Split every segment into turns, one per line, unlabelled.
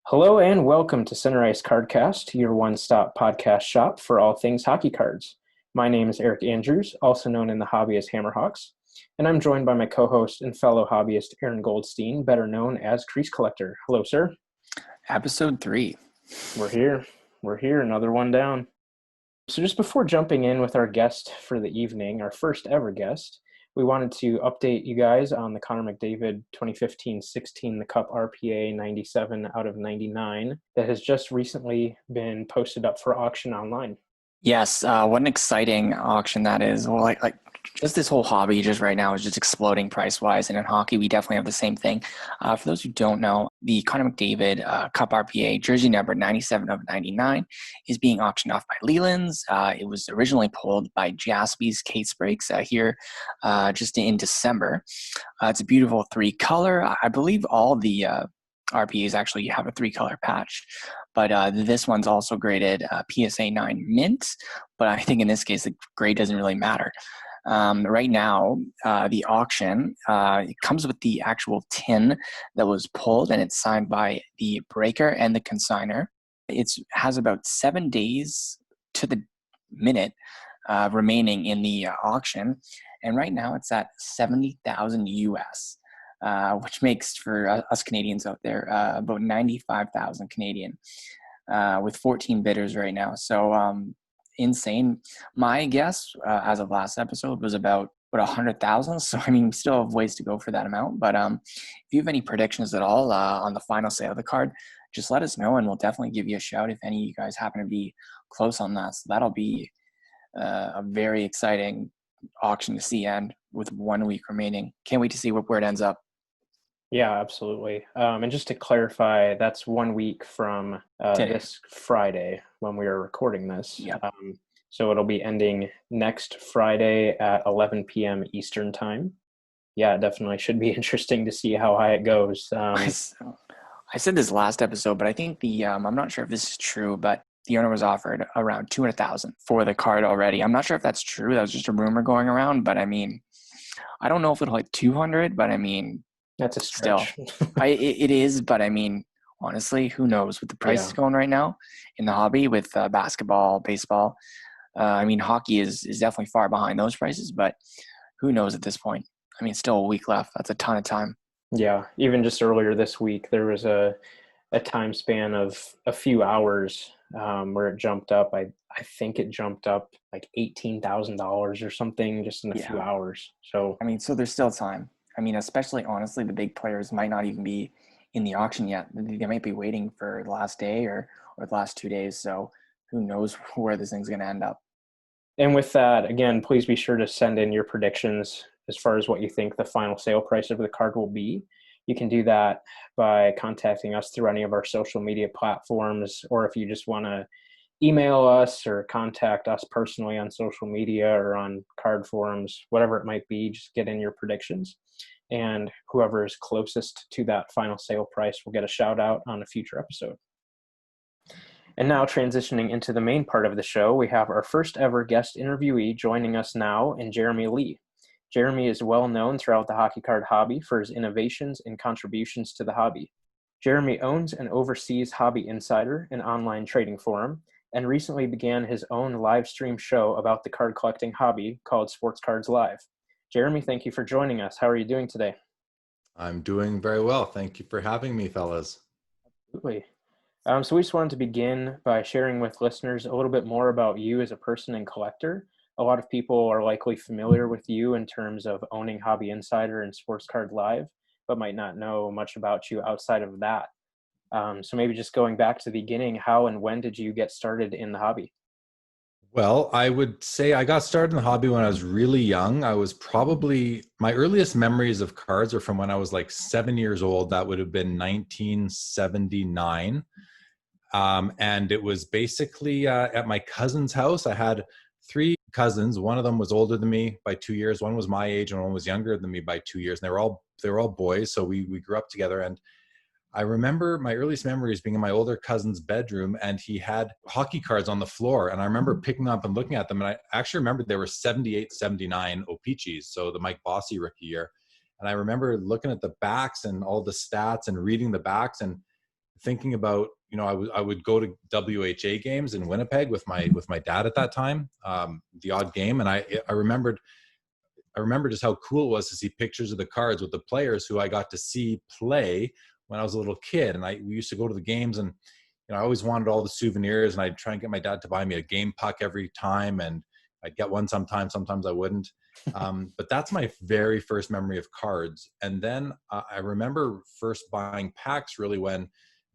Hello and welcome to Center Ice Cardcast, your one-stop podcast shop for all things hockey cards. My name is Eric Andrews, also known in the hobby as Hammerhawks, and I'm joined by my co-host and fellow hobbyist Aaron Goldstein, better known as Crease Collector. Hello, sir.
Episode 3.
We're here. Another one down. So just before jumping in with our guest for the evening, our first ever guest, we wanted to update you guys on the Connor McDavid 2015-16, the Cup RPA 97 out of 99 that has just recently been posted up for auction online.
Yes, what an exciting auction that is. Well, like just this whole hobby just right now is just exploding price-wise, and in hockey, we definitely have the same thing. For those who don't know, the Connor McDavid Cup RPA jersey number 97 of 99 is being auctioned off by Leland's. It was originally pulled by Jaspy's Case Breaks here just in December. It's a beautiful 3-color. I believe all the RPAs actually have a 3-color patch, but this one's also graded PSA 9 mint, but I think in this case the grade doesn't really matter. Right now, the auction, it comes with the actual tin that was pulled, and it's signed by the breaker and the consigner. It has about 7 days to the minute remaining in the auction, and right now it's at 70,000 US. Which makes for us Canadians out there about 95,000 Canadian, with 14 bidders right now. So insane. My guess as of last episode was about 100,000. So I mean, we still have ways to go for that amount. But if you have any predictions at all on the final sale of the card, just let us know, and we'll definitely give you a shout if any of you guys happen to be close on that. So that'll be a very exciting auction to see, and with 1 week remaining, can't wait to see where it ends up.
Yeah, absolutely. And just to clarify, that's 1 week from this Friday when we are recording this.
Yep.
So it'll be ending next Friday at 11 p.m. Eastern time. Yeah, it definitely should be interesting to see how high it goes.
I said this last episode, but I think I'm not sure if this is true, but the owner was offered around 200,000 for the card already. I'm not sure if that's true. That was just a rumor going around, but I mean, I don't know if it'll hit 200, but I mean,
that's a stretch.
It is, but I mean, honestly, who knows with the prices going right now in the hobby with basketball, baseball. I mean, hockey is definitely far behind those prices, but who knows at this point? I mean, still a week left. That's a ton of time.
Yeah, even just earlier this week, there was a time span of a few hours where it jumped up. I think it jumped up like $18,000 or something just in a few hours. So
I mean, so there's still time. I mean, especially honestly, the big players might not even be in the auction yet. They might be waiting for the last day or the last 2 days. So who knows where this thing's going to end up.
And with that, again, please be sure to send in your predictions as far as what you think the final sale price of the card will be. You can do that by contacting us through any of our social media platforms, or if you just want to email us or contact us personally on social media or on card forums, whatever it might be, just get in your predictions. And whoever is closest to that final sale price will get a shout out on a future episode. And now transitioning into the main part of the show, we have our first ever guest interviewee joining us now in Jeremy Lee. Jeremy is well known throughout the hockey card hobby for his innovations and contributions to the hobby. Jeremy owns and oversees Hobby Insider, an online trading forum, and recently began his own live stream show about the card collecting hobby called Sports Cards Live. Jeremy, thank you for joining us. How are you doing today?
I'm doing very well. Thank you for having me, fellas.
Absolutely. So we just wanted to begin by sharing with listeners a little bit more about you as a person and collector. A lot of people are likely familiar with you in terms of owning Hobby Insider and Sports Card Live, but might not know much about you outside of that. So maybe just going back to the beginning, how and when did you get started in the hobby?
Well, I would say I got started in the hobby when I was really young. I was probably, my earliest memories of cards are from when I was like 7 years old. That would have been 1979. And it was basically at my cousin's house. I had 3 cousins. One of them was older than me by 2 years. One was my age, and one was younger than me by 2 years. And they were all boys. So we grew up together. And I remember my earliest memories being in my older cousin's bedroom, and he had hockey cards on the floor. And I remember picking them up and looking at them. And I actually remember they were 78, 79 O-Pee-Chees. So the Mike Bossy rookie year. And I remember looking at the backs and all the stats and reading the backs. And thinking about, I would go to WHA games in Winnipeg with my dad at that time, the odd game. And I remember just how cool it was to see pictures of the cards with the players who I got to see play when I was a little kid. And we used to go to the games, and I always wanted all the souvenirs, and I'd try and get my dad to buy me a game puck every time, and I'd get one sometimes I wouldn't. But that's my very first memory of cards. And then I remember first buying packs really when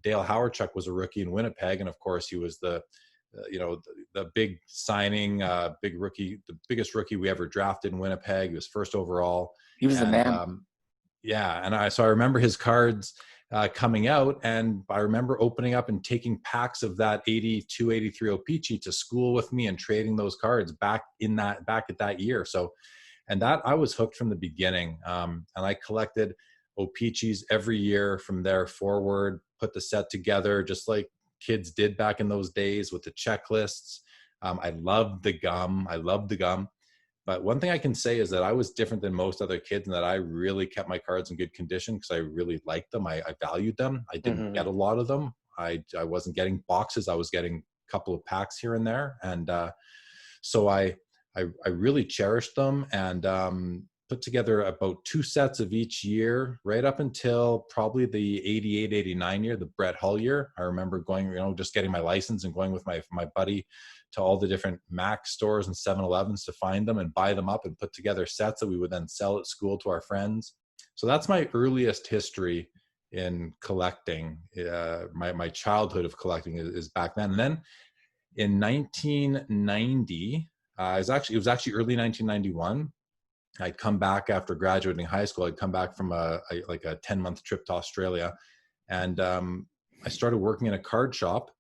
Dale Hawerchuk was a rookie in Winnipeg. And of course he was the big signing, big rookie, the biggest rookie we ever drafted in Winnipeg. He was first overall.
He was the man.
So I remember his cards coming out, and I remember opening up and taking packs of that 82, 83 O-Pee-Chee to school with me and trading those cards back at that year. So, and that I was hooked from the beginning. And I collected O-Pee-Chees every year from there forward, put the set together just like kids did back in those days with the checklists. I loved the gum. But one thing I can say is that I was different than most other kids, and that I really kept my cards in good condition because I really liked them. I valued them. I didn't get a lot of them. I wasn't getting boxes. I was getting a couple of packs here and there. And so I really cherished them, and put together about 2 sets of each year right up until probably the 88, 89 year, the Brett Hull year. I remember going, just getting my license and going with my buddy to all the different Mac stores and 7-Elevens to find them and buy them up and put together sets that we would then sell at school to our friends. So that's my earliest history in collecting. My childhood of collecting is back then. And then in 1990, it was actually early 1991. I'd come back after graduating high school. I'd come back from a 10-month trip to Australia, and I started working in a card shop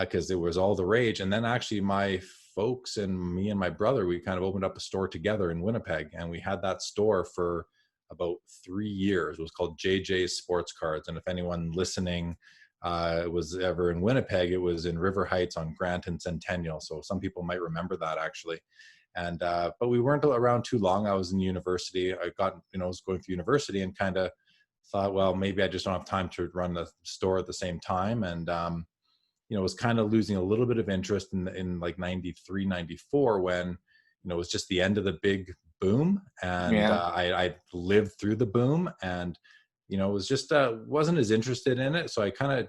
because it was all the rage. And then actually my folks and me and my brother, we kind of opened up a store together in Winnipeg, and we had that store for about 3 years. It was called JJ's Sports Cards. And if anyone listening was ever in Winnipeg, it was in River Heights on Grant and Centennial. So some people might remember that actually. And but we weren't around too long. I was in university. I was going through university and kind of thought, well, maybe I just don't have time to run the store at the same time. And was kind of losing a little bit of interest in like 93, 94 when, it was just the end of the big boom. And I lived through the boom, and, was just, wasn't as interested in it. So I kind of,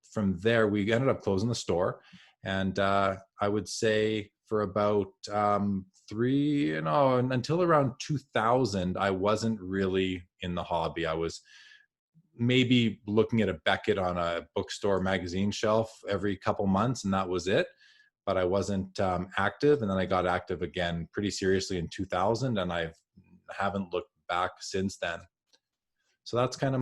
from there, we ended up closing the store. And I would say for about until around 2000, I wasn't really in the hobby. I was maybe looking at a Beckett on a bookstore magazine shelf every couple months, and that was it. But I wasn't active. And then I got active again pretty seriously in 2000, and I haven't looked back since then. So that's kind of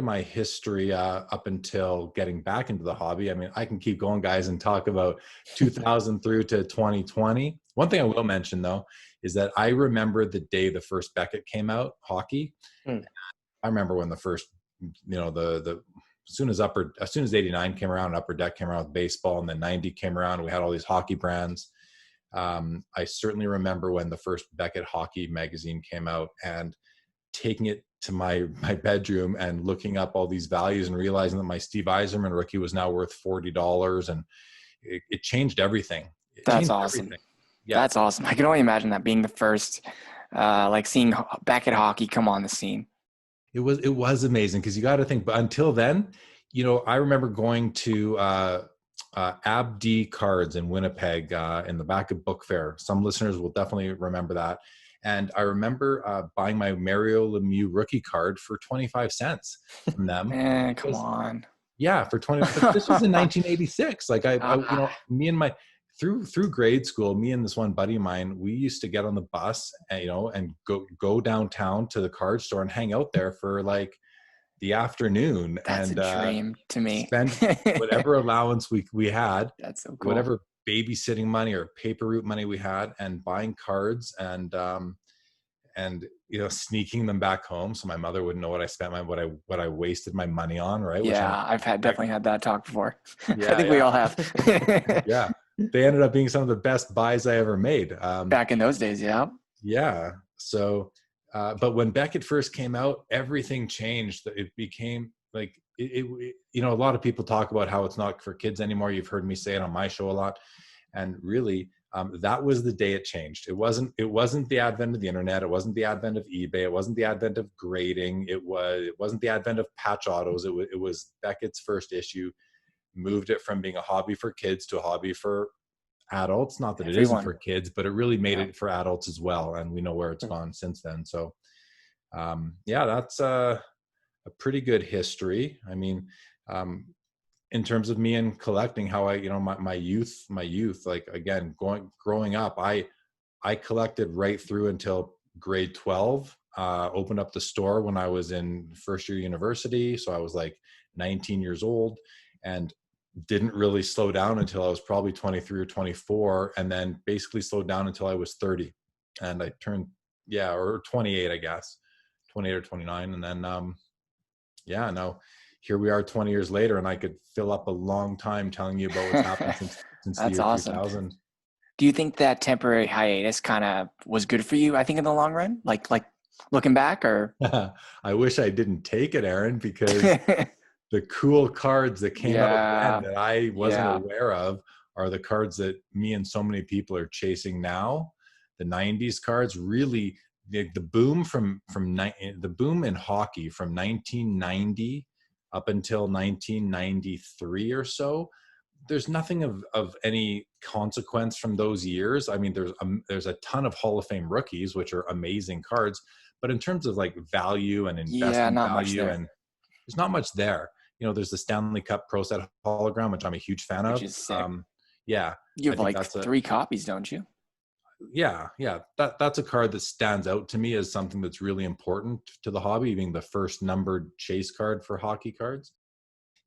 my history up until getting back into the hobby. I mean, I can keep going, guys, and talk about 2000 through to 2020. One thing I will mention, though, is that I remember the day the first Beckett came out, hockey. I remember when the first, as soon as 89 came around, Upper Deck came around with baseball, and then 90 came around, we had all these hockey brands. I certainly remember when the first Beckett hockey magazine came out, and taking it to my bedroom and looking up all these values and realizing that my Steve Yzerman rookie was now worth $40, and it changed everything.
That's awesome. Everything. Yeah. That's awesome. I can only imagine that being the first, seeing Beckett hockey come on the scene.
It was amazing, because you got to think, but until then, I remember going to Abdi Cards in Winnipeg in the back of Book Fair. Some listeners will definitely remember that. And I remember buying my Mario Lemieux rookie card for 25 cents from them.
Man, come on.
Yeah, for 20. This was in 1986. Like me and my through grade school, me and this one buddy of mine, we used to get on the bus and, and go downtown to the card store and hang out there for like the afternoon.
That's
and
a dream to me.
Spend whatever allowance we had.
That's so cool.
Whatever babysitting money or paper route money we had, and buying cards and sneaking them back home so my mother wouldn't know what I spent what I wasted my money on, right?
Yeah, I've definitely had that talk before. Yeah, I think we all have.
Yeah, they ended up being some of the best buys I ever made.
Back in those days, yeah.
Yeah. So, but when Beckett first came out, everything changed. It became like you know, a lot of people talk about how it's not for kids anymore. You've heard me say it on my show a lot. And really, that was the day it changed. It wasn't the advent of the internet. It wasn't the advent of eBay. It wasn't the advent of grading. It wasn't the advent of patch autos. It was Beckett's first issue, moved it from being a hobby for kids to a hobby for adults. Not that it isn't for kids, but it really made it for adults as well. And we know where it's gone since then. So yeah, that's a pretty good history. I mean, in terms of me and collecting, how I, you know, my youth, like, again, growing up, I collected right through until grade 12, opened up the store when I was in first year university. So I was like 19 years old, and didn't really slow down until I was probably 23 or 24. And then basically slowed down until I was 30, and I turned, or 28, I guess 28 or 29. And then, now here we are 20 years later, and I could fill up a long time telling you about what's happened since the year
awesome.
2000.
Do you think that temporary hiatus kind of was good for you, I think, in the long run? Like looking back, or?
I wish I didn't take it, Aaron, because the cool cards that came out then that I wasn't aware of are the cards that me and so many people are chasing now. The 90s cards, really, the boom the boom in hockey from 1990 up until 1993 or so. There's nothing of any consequence from those years. I mean, there's a ton of Hall of Fame rookies, which are amazing cards, but in terms of like value and investment value, and there's not much there. You know, there's the Stanley Cup Pro Set hologram, which I'm a huge fan of.
Which is sick.
Yeah,
you have like 3 copies, don't you?
Yeah. That's a card that stands out to me as something that's really important to the hobby, being the first numbered chase card for hockey cards.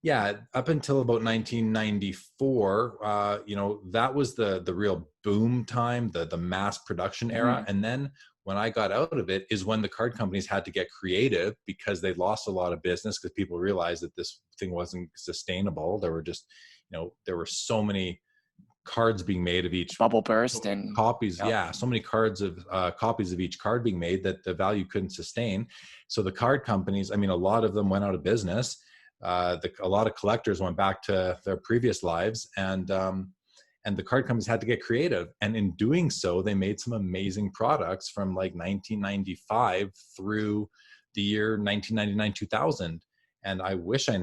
Yeah, up until about 1994, you know, that was the real boom time, the mass production era. And then when I got out of it is when the card companies had to get creative, because they lost a lot of business because people realized that this thing wasn't sustainable. There were just, you know, there were so many cards being made of each
bubble burst and
copies. So many cards of copies of each card being made that the value couldn't sustain. So the card companies, I mean, a lot of them went out of business. A lot of collectors went back to their previous lives, and the card companies had to get creative. And in doing so, they made some amazing products from like 1995 through the year 1999, 2000. And I wish I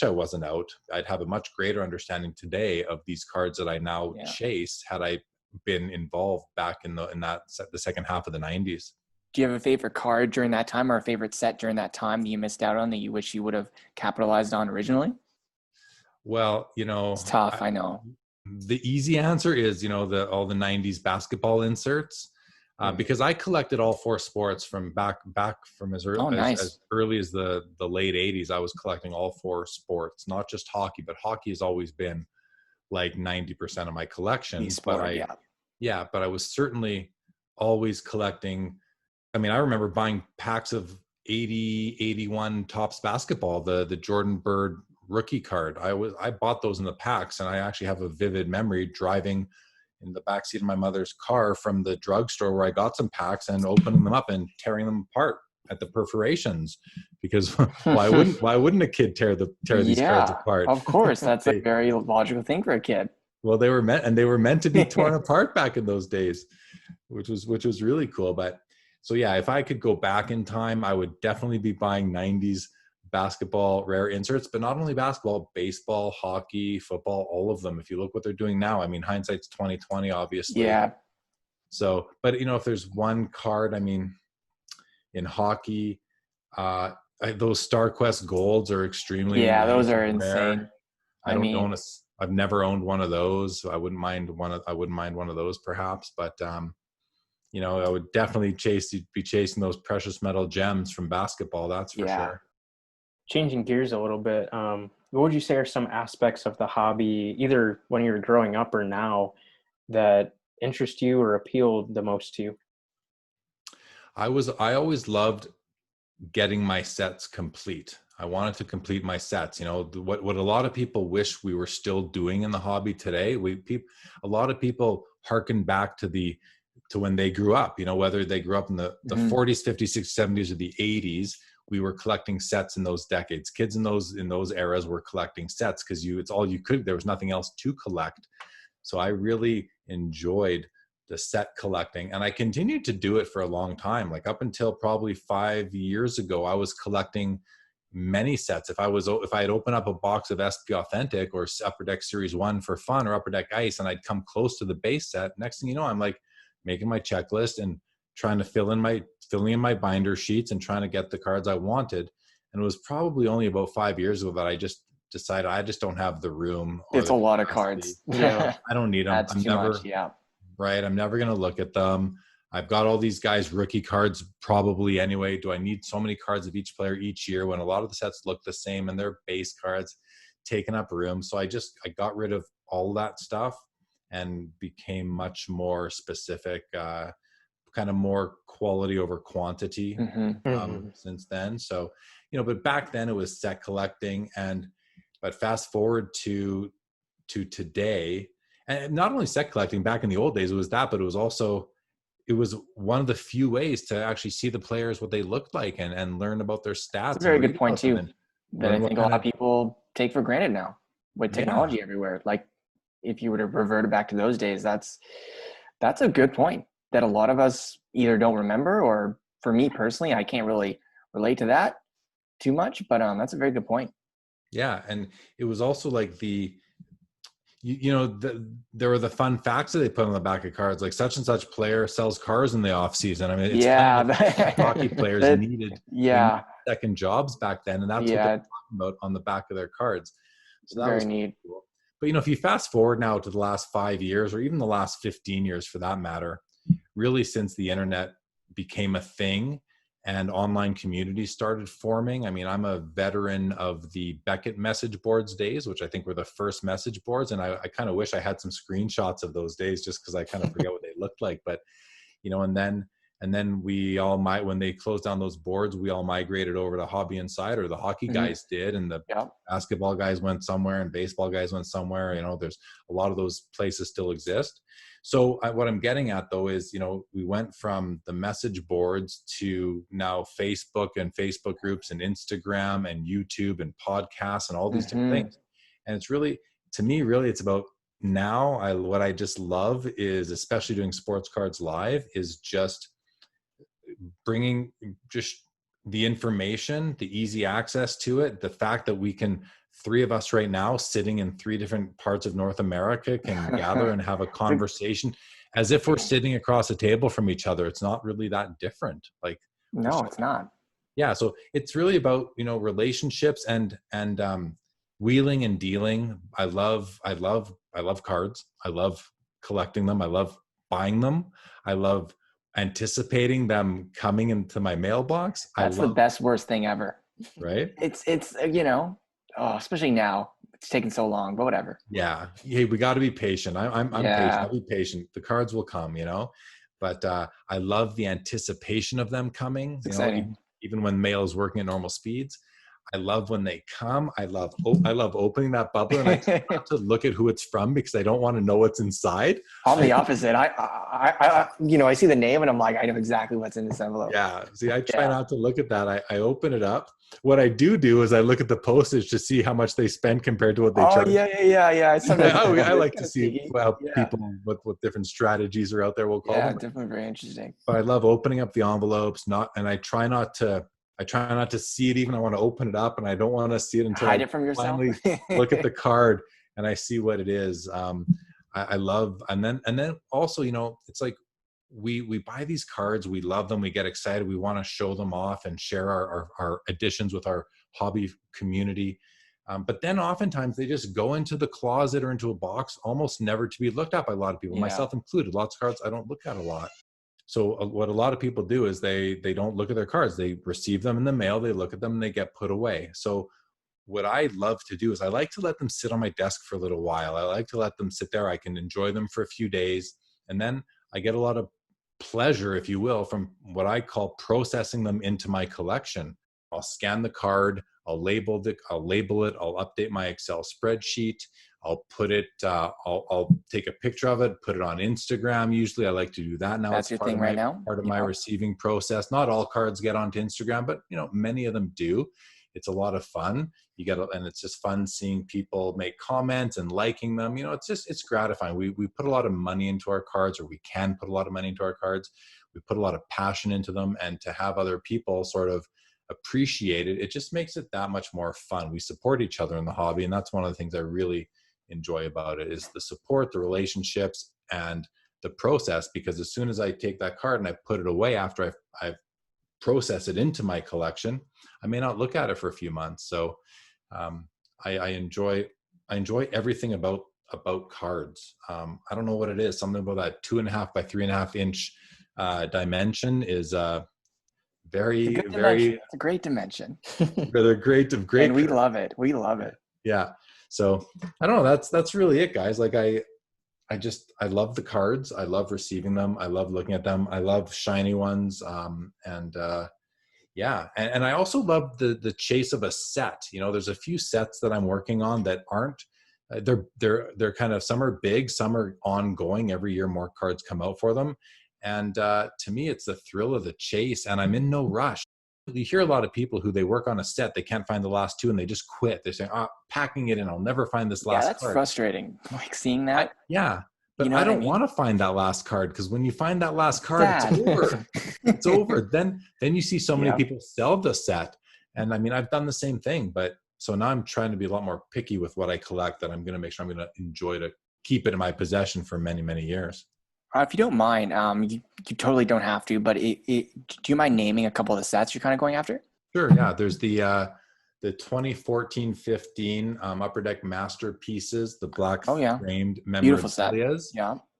wasn't out. I'd have a much greater understanding today of these cards that I now chase had I been involved back in the second half of the 90s.
Do you have a favorite card during that time, or a favorite set during that time that you missed out on that you wish you would have capitalized on originally?
Well, you know,
it's tough. I know.
The easy answer is, you know, all the 90s basketball inserts. Because I collected all 4 sports from back from as early, as early as the late 80s. I was collecting all 4 sports, not just hockey, but hockey has always been like 90% of my collection. But I was certainly always collecting. I mean, I remember buying packs of 80, 81 Topps basketball, the Jordan Bird rookie card. I bought those in the packs, and I actually have a vivid memory driving in the backseat of my mother's car from the drugstore where I got some packs and opening them up and tearing them apart at the perforations, because why wouldn't a kid tear these cards apart?
Of course, that's a very logical thing for a kid.
Well, they were meant to be torn apart back in those days, which was really cool. But so yeah, if I could go back in time, I would definitely be buying 90s basketball rare inserts, but not only basketball, baseball, hockey, football, all of them. If you look what they're doing now, I mean, hindsight's 2020, obviously.
Yeah.
So, but you know, if there's one card, I mean, in hockey, those StarQuest Golds are extremely
those are
rare.
insane.
I've never owned one of those. I wouldn't mind one of those perhaps, but you know, I would definitely be chasing those precious metal gems from basketball. That's for sure.
Changing gears a little bit, what would you say are some aspects of the hobby, either when you were growing up or now, that interest you or appealed the most to you?
I always loved getting my sets complete. I wanted to complete my sets. You know, what a lot of people wish we were still doing in the hobby today. A lot of people harken back to when they grew up. You know, whether they grew up in the 40s, 50s, 60s, 70s, or the 80s. we were collecting sets in those decades. Kids in those eras were collecting sets because it's all you could. There was nothing else to collect. So I really enjoyed the set collecting, and I continued to do it for a long time. Like up until probably 5 years ago, I was collecting many sets. If I had opened up a box of SP Authentic or Upper Deck Series 1 for fun, or Upper Deck Ice, and I'd come close to the base set, next thing you know, I'm like making my checklist and trying to filling in my binder sheets and trying to get the cards I wanted. And it was probably only about 5 years ago that I just decided I just don't have the room.
It's a lot of cards.
Yeah.
I don't need them.
That's too much. Yeah.
Right. I'm never going to look at them. I've got all these guys' rookie cards probably anyway. Do I need so many cards of each player each year when a lot of the sets look the same and they're base cards taking up room? So I got rid of all that stuff and became much more specific, kind of more quality over quantity since then. So, but back then it was set collecting, but fast forward to today, and not only set collecting, back in the old days it was that, but it was one of the few ways to actually see the players, what they looked like, and learn about their stats.
That's a very good point too, that I think a lot of people take for granted now with technology everywhere. Like if you were to revert back to those days, that's a good point that a lot of us either don't remember, or for me personally, I can't really relate to that too much, but that's a very good point.
Yeah. And it was also like there were the fun facts that they put on the back of cards, like such and such player sells cars in the off season. I mean, it's hockey players needed second jobs back then, and that's what they're talking about on the back of their cards. So that was very neat. Cool. But if you fast forward now to the last 5 years, or even the last 15 years for that matter, really since the internet became a thing and online communities started forming. I mean, I'm a veteran of the Beckett message boards days, which I think were the first message boards. And I kind of wish I had some screenshots of those days, just because I kind of forget what they looked like. But, and then when they closed down those boards, we all migrated over to Hobby Insider. The hockey guys did, and the basketball guys went somewhere, and baseball guys went somewhere. There's a lot of those places still exist. So what I'm getting at, though, is, we went from the message boards to now Facebook and Facebook groups and Instagram and YouTube and podcasts and all these different things. And it's really, to me, really, it's about now. What I just love is, especially doing Sports Cards Live, is just bringing just the information, the easy access to it, the fact that we can, three of us right now sitting in three different parts of North America can gather and have a conversation as if we're sitting across a table from each other. It's not really that different.
No, it's not.
Yeah. So it's really about, relationships and wheeling and dealing. I love cards. I love collecting them. I love buying them. I love anticipating them coming into my mailbox.
That's the best, worst thing ever.
Right.
It's especially now, it's taking so long, but whatever.
Yeah. Hey, we got to be patient. I'm patient. I'll be patient. The cards will come, but I love the anticipation of them coming.
It's exciting.
Even when mail is working at normal speeds. I love when they come. I love opening that bubble, and I try not to look at who it's from because I don't want to know what's inside.
I'm the opposite. I see the name and I'm like, I know exactly what's in this envelope.
Yeah. See, I try not to look at that. I open it up. What I do is I look at the postage to see how much they spend compared to what they charge.
Yeah.
I like to see people what different strategies are out there. We'll call them.
Yeah, definitely very interesting.
But I love opening up the envelopes. And I try not to see it. Even I want to open it up, and I don't want to see it until
hide it from yourself.
Finally look at the card and I see what it is. I love, and then also, it's like we buy these cards, we love them, we get excited, we want to show them off and share our additions with our hobby community. But then oftentimes they just go into the closet or into a box, almost never to be looked at by a lot of people, myself included. Lots of cards I don't look at a lot. So what a lot of people do is they don't look at their cards. They receive them in the mail, they look at them, and they get put away. So what I love to do is I like to let them sit on my desk for a little while. I like to let them sit there. I can enjoy them for a few days. And then I get a lot of pleasure, if you will, from what I call processing them into my collection. I'll scan the card, I'll label it, I'll update my Excel spreadsheet, I'll put it, I'll take a picture of it, put it on Instagram. Usually I like to do that now.
That's your thing right now?
Part of my receiving process. Not all cards get onto Instagram, but many of them do. It's a lot of fun. And it's just fun seeing people make comments and liking them. It's gratifying. We put a lot of money into our cards, or we can put a lot of money into our cards. We put a lot of passion into them, and to have other people sort of appreciate it, it just makes it that much more fun. We support each other in the hobby, and that's one of the things I really enjoy about it, is the support, the relationships, and the process. Because as soon as I take that card and I put it away after I've processed it into my collection, I may not look at it for a few months. So I enjoy everything about cards. I don't know what it is. Something about that 2.5 by 3.5 inch dimension is very, very.
It's a great dimension.
They're great.
And we love it. We love it.
Yeah. So I don't know. That's really it, guys. Like I love the cards. I love receiving them. I love looking at them. I love shiny ones. Yeah. And I also love the chase of a set. There's a few sets that I'm working on that aren't, they're kind of, some are big, some are ongoing. Every year more cards come out for them. And to me, it's the thrill of the chase, and I'm in no rush. You hear a lot of people who they work on a set, they can't find the last two, and they just quit. They're saying, packing it in, I'll never find this last card.
Yeah, that's frustrating. Like seeing that.
But I don't want to find that last card, because when you find that last card, it's over. It's over. Then you see so many people sell the set. And I mean, I've done the same thing, but so now I'm trying to be a lot more picky with what I collect, that I'm going to make sure I'm going to enjoy to keep it in my possession for many, many years.
If you don't mind, you totally don't have to, but do you mind naming a couple of the sets you're kind of going after?
Sure. Yeah. There's the 2014-15 Upper Deck Masterpieces, the black framed memorabilia.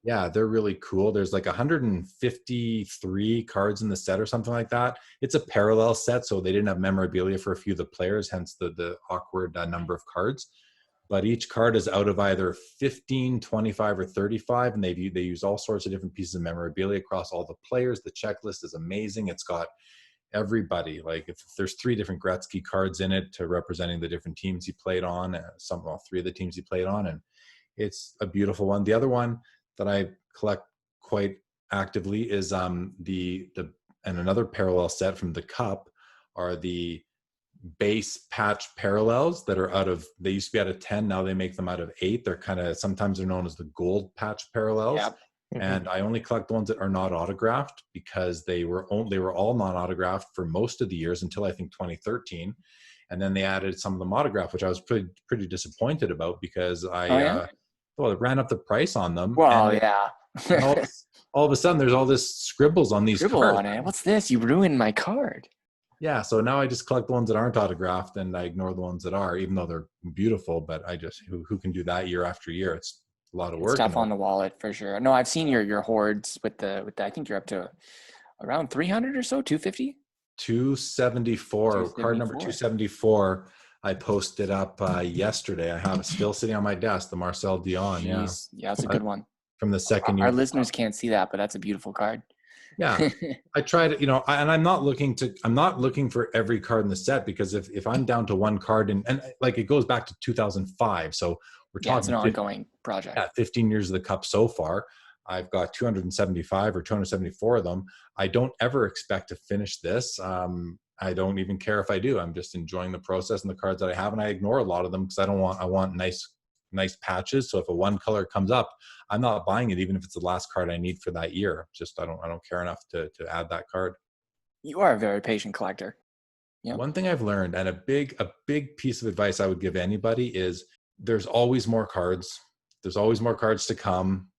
Yeah, they're really cool. There's like 153 cards in the set or something like that. It's a parallel set, so they didn't have memorabilia for a few of the players, hence the awkward number of cards. But each card is out of either 15, 25, or 35, and they use all sorts of different pieces of memorabilia across all the players. The checklist is amazing. It's got everybody. Like if there's 3 different Gretzky cards in it to representing the different teams he played on, 3 of the teams he played on, and it's a beautiful one. The other one that I collect quite actively is and another parallel set from the Cup are the base patch parallels that are they used to be out of 10, now they make them out of 8. Sometimes they're known as the gold patch parallels. Yep. And I only collect the ones that are not autographed, because they were all non-autographed for most of the years until I think 2013, and then they added some of them autographed, which I was pretty disappointed about, because it ran up the price on them.
Well,
all of a sudden there's all this scribbles on these cards.
On it. What's this? You ruined my card.
Yeah, so now I just collect the ones that aren't autographed, and I ignore the ones that are, even though they're beautiful. But I just who can do that year after year? It's a lot of work.
It's tough on the wallet for sure. No, I've seen your hoards with the I think you're up to around 300 or so, 250.
274. Card number 274. I posted up yesterday. I have it still sitting on my desk. The Marcel Dion. Yeah,
that's a good one.
From the second year.
Our listeners can't see that, but that's a beautiful card.
Yeah, I tried it, and I'm not looking for every card in the set, because if I'm down to one card and like it goes back to 2005, so we're talking
it's an ongoing project.
Yeah, 15 years of the Cup so far. I've got 275 or 274 of them. I don't ever expect to finish this. I don't even care if I do. I'm just enjoying the process and the cards that I have, and I ignore a lot of them because I want nice patches. So if a one color comes up, I'm not buying it, even if it's the last card I need for that year. Just I don't care enough to add that card.
You are a very patient collector.
Yeah. One thing I've learned, and a big piece of advice I would give anybody, is there's always more cards. There's always more cards to come.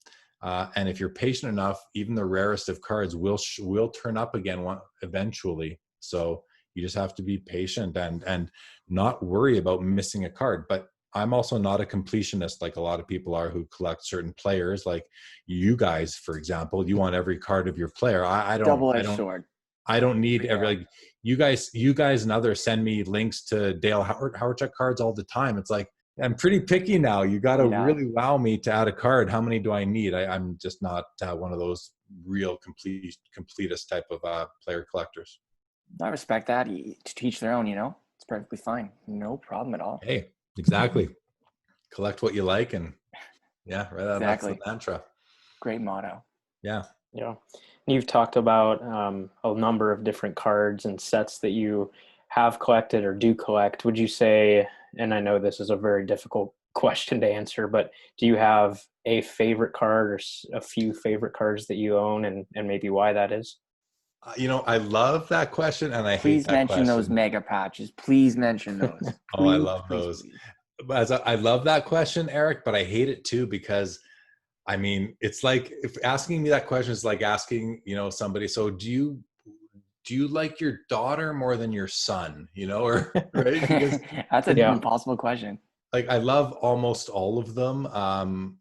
And if you're patient enough, even the rarest of cards will turn up again eventually. So you just have to be patient and not worry about missing a card. But I'm also not a completionist like a lot of people are who collect certain players. Like you guys, for example, you want every card of your player. I don't.
Double-edged sword.
I don't need every, like you guys and others send me links to Dale Hawerchuk cards all the time. It's like, I'm pretty picky now. You got to really wow me to add a card. How many do I need? I'm just not one of those real completist type of player collectors.
I respect that. To teach their own, it's perfectly fine. No problem at all.
Hey, exactly. collect what you like, and yeah, right. That's
Exactly.
the mantra.
Great motto.
Yeah.
Yeah. You've talked about a number of different cards and sets that you have collected or do collect. Would you say, and I know this is a very difficult question to answer, but do you have a favorite card or a few favorite cards that you own, and maybe why that is?
I love that question, and I hate
Please
that
mention those
question.
mega patches. Please mention those.
Oh, I
Please,
love
please,
those.
please.
But I love that question, Eric, but I hate it too, because I mean, it's like, if asking me that question is like asking, somebody, so do you like your daughter more than your son, or right? Because
That's an
Yeah.
impossible question.
like, I love almost all of them.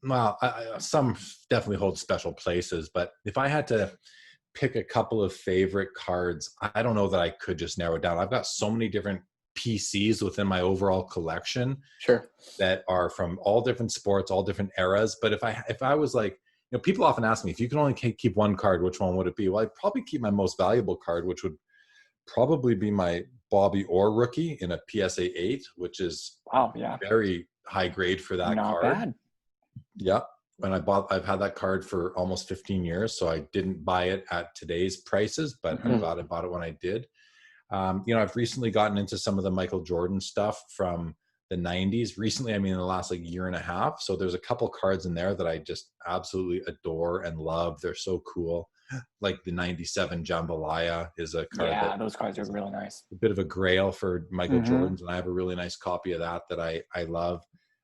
Well, some definitely hold special places, but if I had to pick a couple of favorite cards, I don't know that I could just narrow it down. I've got so many different PCs within my overall collection
Sure.
that are from all different sports, all different eras. But if I was like, people often ask me, if you can only keep one card, which one would it be? Well, I'd probably keep my most valuable card, which would probably be my Bobby Orr rookie in a PSA 8, which is
Wow, yeah.
very high grade for that
Not
card.
bad.
Yeah. And I've had that card for almost 15 years. So I didn't buy it at today's prices, but I'm glad I bought it when I did. I've recently gotten into some of the Michael Jordan stuff from the 90s. Recently, I mean, in the last year and a half. So there's a couple cards in there that I just absolutely adore and love. They're so cool. Like the 97 Jambalaya is a card
Yeah,
that
those cards are really nice.
a bit of a grail for Michael Jordan's, and I have a really nice copy of that I love.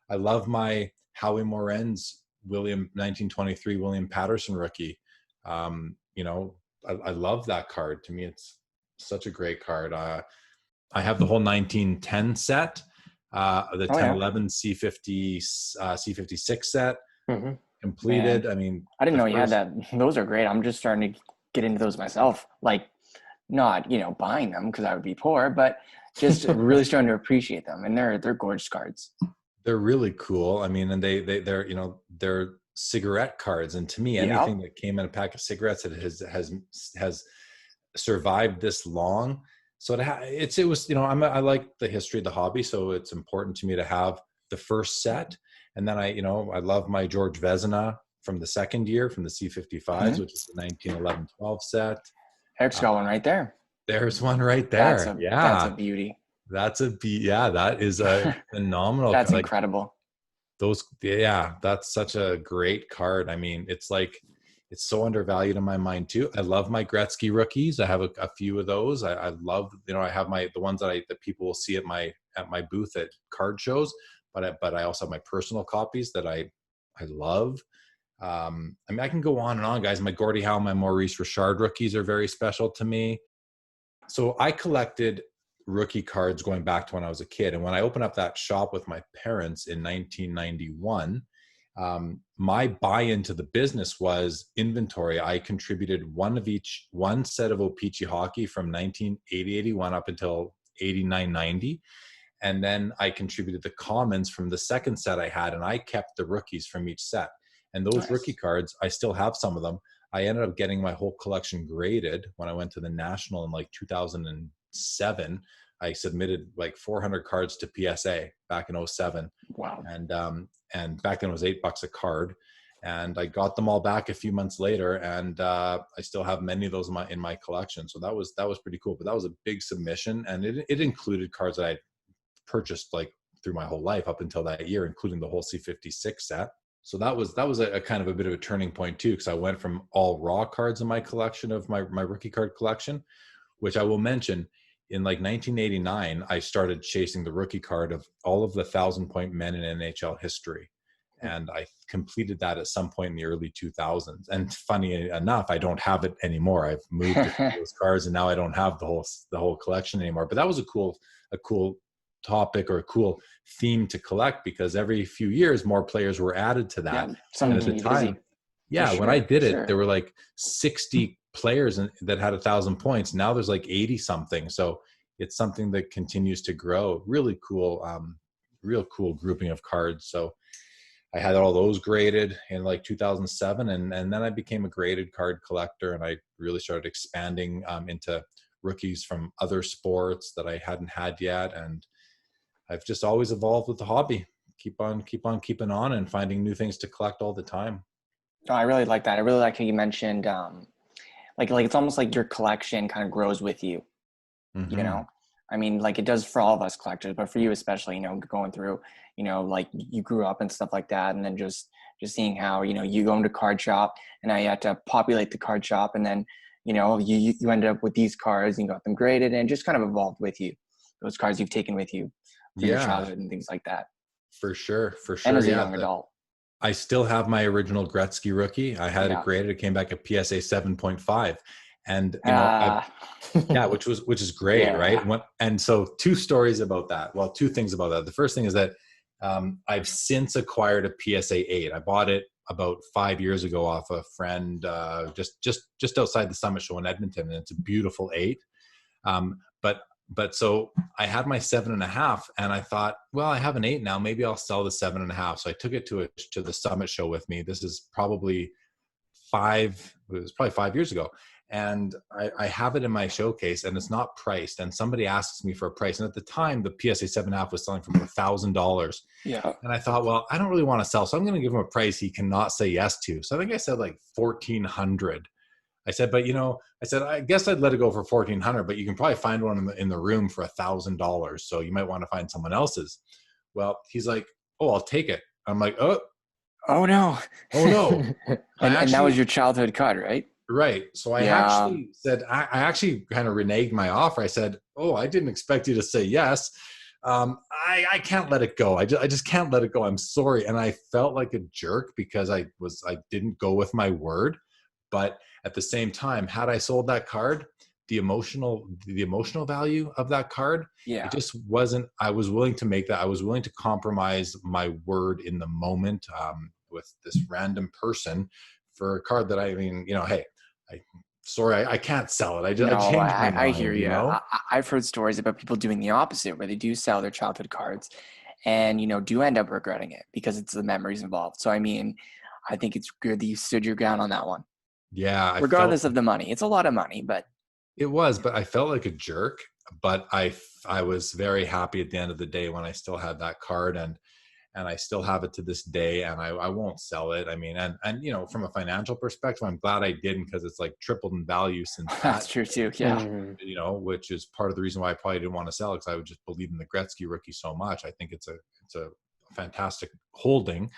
I love my Howie Morenz 1923 William Patterson rookie. I love that card. To me, it's such a great card. I have the whole 1910 set, the 1011 C50 C56 set completed.
Man.
I mean,
I didn't
the
know you had
first,
that. Those are great. I'm just starting to get into those myself. Like, not buying them because I would be poor, but just really starting to appreciate them. And they're gorgeous cards.
they're really cool. I mean, and they're cigarette cards, and to me, anything that came in a pack of cigarettes that has survived this long. So it was I like the history of the hobby, so it's important to me to have the first set. And then I love my George Vezina from the second year, from the C55s, which is the 1911-12 set.
Eric's got one right there.
There's one right
That's
there.
a beauty.
That is a phenomenal.
That's incredible.
That's such a great card. I mean, it's so undervalued in my mind too. I love my Gretzky rookies. I have a few of those. I love, I have the ones that people will see at my booth at card shows, but I also have my personal copies that I love. I mean, I can go on and on, guys. My Gordie Howe, my Maurice Richard rookies are very special to me. So I collected rookie cards going back to when I was a kid. And when I opened up that shop with my parents in 1991, my buy-in to the business was inventory. I contributed one set of O-Pee-Chee hockey from 1980-81 up until 89-90. And then I contributed the commons from the second set I had, and I kept the rookies from each set. And those rookie cards, I still have some of them. I ended up getting my whole collection graded when I went to the National in 2007. I submitted 400 cards to PSA back in 2007.
Wow.
And back then it was $8 a card. And I got them all back a few months later, and I still have many of those in my collection. So that was pretty cool. But that was a big submission, and it included cards that I purchased through my whole life up until that year, including the whole C56 set. So that was a kind of a bit of a turning point too, because I went from all raw cards in my collection of my rookie card collection, which I will mention in 1989, I started chasing the rookie card of all of the 1,000-point men in NHL history. And I completed that at some point in the early 2000s. And funny enough, I don't have it anymore. I've moved those cards, and now I don't have the whole collection anymore. But that was a cool topic, or a cool theme to collect, because every few years more players were added to that. And at the time, when I did it, there were 60 players that had 1,000 points. Now there's 80 something. So it's something that continues to grow. Really cool, real cool grouping of cards. So I had all those graded in 2007, and then I became a graded card collector, and I really started expanding into rookies from other sports that I hadn't had yet. And I've just always evolved with the hobby. keep on keeping on and finding new things to collect all the time.
Oh, I really like that. I really like how you mentioned, like it's almost like your collection kind of grows with you, you know? I mean, like it does for all of us collectors, but for you especially, you know, going through, you know, like you grew up and stuff like that. And then just seeing how, you know, you go into card shop and now you had to populate the card shop. And then, you know, you ended up with these cards and you got them graded and just kind of evolved with you. Those cards you've taken with you through your childhood and things like that.
For sure.
And as a young adult.
I still have my original Gretzky rookie. I had it graded. It came back at PSA 7.5. And, you know, which is great. Right. And so two stories about that. Well, two things about that. The first thing is that I've since acquired a PSA 8. I bought it about 5 years ago off a friend just outside the Summit Show in Edmonton. And it's a beautiful 8. But so I had my 7.5 and I thought, well, I have an 8 now. Maybe I'll sell the 7.5. So I took it to the Summit Show with me. This is probably 5 years ago. And I have it in my showcase and it's not priced. And somebody asks me for a price. And at the time, the PSA 7.5 was selling for $1,000. Yeah. And I thought, well, I don't really want to sell. So I'm going to give him a price he cannot say yes to. So I think I said like $1,400. I said, but I guess I'd let it go for $1,400, but you can probably find one in the room for $1,000. So you might want to find someone else's. Well, he's like, oh, I'll take it. I'm like, oh no.
and that was your childhood card, right?
Right. So I actually said, I actually kind of reneged my offer. I said, oh, I didn't expect you to say yes. I can't let it go. I just can't let it go. I'm sorry. And I felt like a jerk because I didn't go with my word. But at the same time, had I sold that card, the emotional value of that card, it just wasn't, I was willing to make that. I was willing to compromise my word in the moment with this random person for a card that hey, I can't sell it. I changed my mind.
I hear you. I've heard stories about people doing the opposite where they do sell their childhood cards and, do end up regretting it because it's the memories involved. So, I mean, I think it's good that you stood your ground on that one.
Yeah.
Regardless of the money. It's a lot of money, but.
It was, but I felt like a jerk, but I was very happy at the end of the day when I still had that card and I still have it to this day and I won't sell it. I mean, and from a financial perspective, I'm glad I didn't because it's like tripled in value since
that's true too. Yeah.
Which is part of the reason why I probably didn't want to sell it because I would just believe in the Gretzky rookie so much. I think it's a fantastic holding.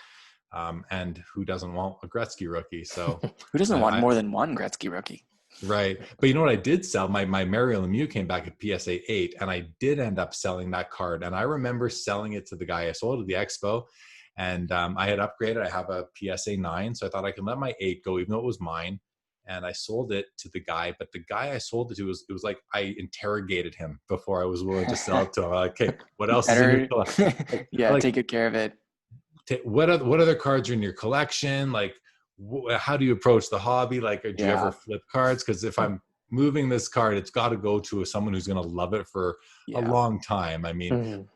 And who doesn't want a Gretzky rookie? So
who doesn't want more than one Gretzky rookie?
Right. But you know what I did sell? My Mario Lemieux came back at PSA 8 and I did end up selling that card. And I remember selling it to the guy I sold at the expo and I had upgraded. I have a PSA 9. So I thought I could let my 8 go, even though it was mine. And I sold it to the guy, but the guy I sold it to it was like I interrogated him before I was willing to sell it to him. Like, okay, what else is in your collection?
Take good care of it.
What other cards are in your collection? Like, how do you approach the hobby? Like, do you ever flip cards? Because if I'm moving this card, it's got to go to someone who's going to love it for a long time. I mean,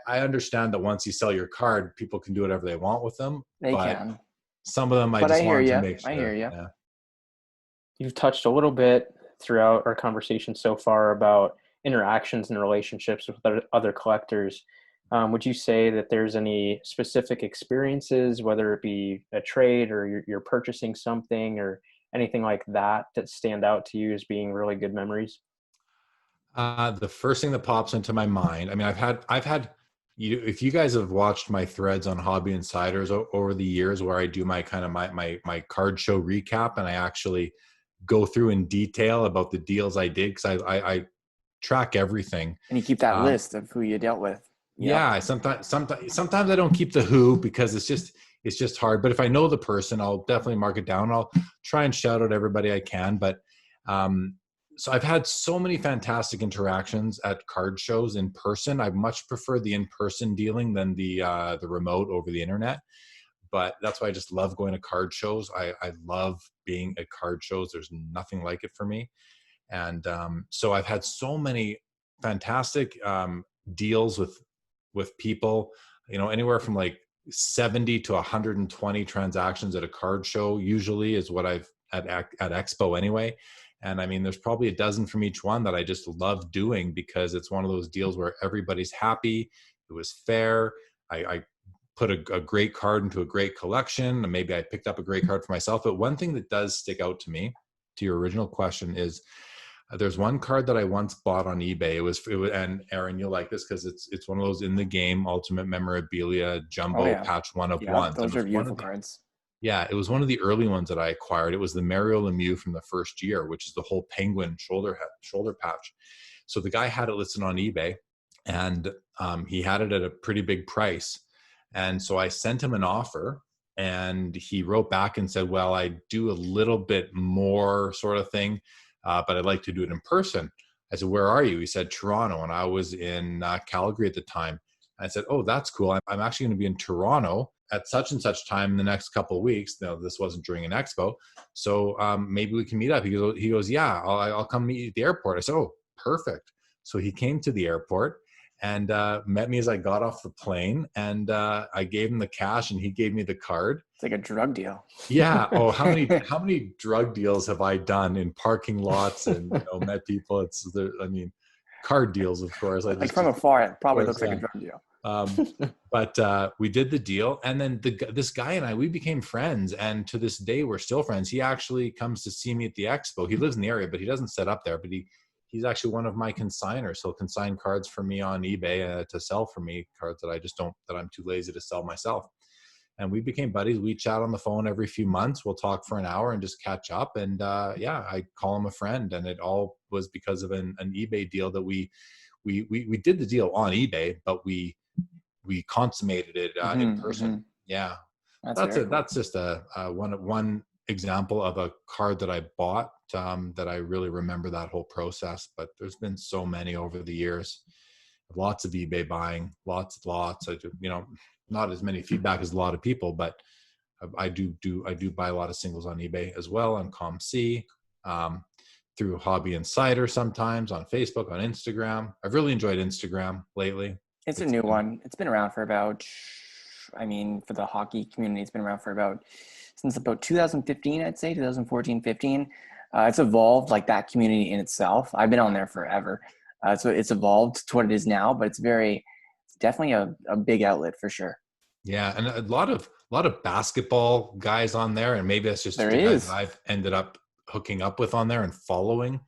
I understand that once you sell your card, people can do whatever they want with them.
They can.
Some of them I just want to make sure.
I hear you.
Yeah.
You've touched a little bit throughout our conversation so far about interactions and relationships with other collectors. Would you say that there's any specific experiences, whether it be a trade or you're purchasing something or anything like that stand out to you as being really good memories?
The first thing that pops into my mind, I mean, I've had if you guys have watched my threads on Hobby Insiders over the years where I do my kind of my card show recap and I actually go through in detail about the deals I did because I track everything.
And you keep that list of who you dealt with.
Yeah. Sometimes I don't keep the who because it's just hard. But if I know the person, I'll definitely mark it down. I'll try and shout out everybody I can. But so I've had so many fantastic interactions at card shows in person. I much prefer the in-person dealing than the remote over the internet. But that's why I just love going to card shows. I love being at card shows. There's nothing like it for me. And so I've had so many fantastic deals with people, anywhere from like 70 to 120 transactions at a card show usually is what I've at Expo anyway. And I mean, there's probably a dozen from each one that I just love doing because it's one of those deals where everybody's happy. It was fair. I put a great card into a great collection, and maybe I picked up a great card for myself. But one thing that does stick out to me, to your original question, is there's one card that I once bought on eBay. It was, and Aaron, you'll like this because it's one of those in the game ultimate memorabilia jumbo patch one of ones.
Those are beautiful cards.
Yeah, it was one of the early ones that I acquired. It was the Mario Lemieux from the first year, which is the whole penguin shoulder patch. So the guy had it listed on eBay, and he had it at a pretty big price. And so I sent him an offer, and he wrote back and said, well, I do a little bit more sort of thing, but I'd like to do it in person. I said, where are you? He said, Toronto. And I was in Calgary at the time. I said, oh, that's cool. I'm actually going to be in Toronto at such and such time in the next couple of weeks. No, this wasn't during an expo. So maybe we can meet up. He goes, yeah, I'll come meet you at the airport. I said, oh, perfect. So he came to the airport and met me as I got off the plane. And I gave him the cash and he gave me the card.
It's like a drug deal.
Yeah. Oh, how many drug deals have I done in parking lots and met people? Card deals, of course.
From afar, it probably looks like a drug deal.
But we did the deal, and then this guy and I, we became friends, and to this day we're still friends. He actually comes to see me at the expo. He lives in the area, but he doesn't set up there. But he's actually one of my consigners. He'll consign cards for me on eBay to sell for me, cards that I'm too lazy to sell myself. And we became buddies. We chat on the phone every few months. We'll talk for an hour and just catch up. And I call him a friend. And it all was because of an eBay deal that we did the deal on eBay, but we consummated it in person. Mm-hmm. Yeah, that's just one example of a card that I bought that I really remember that whole process. But there's been so many over the years. Lots of eBay buying, lots. Not as many feedback as a lot of people, but I do buy a lot of singles on eBay as well, on ComC, through Hobby Insider, sometimes on Facebook, on Instagram. I've really enjoyed Instagram lately.
It's a new one. It's been around for about, for the hockey community, it's been around since about 2015, I'd say, 2014, 15. It's evolved like that community in itself. I've been on there forever. So it's evolved to what it is now, but it's definitely a big outlet for sure.
Yeah, and a lot of basketball guys on there, and maybe that's just the guys I've ended up hooking up with on there and following,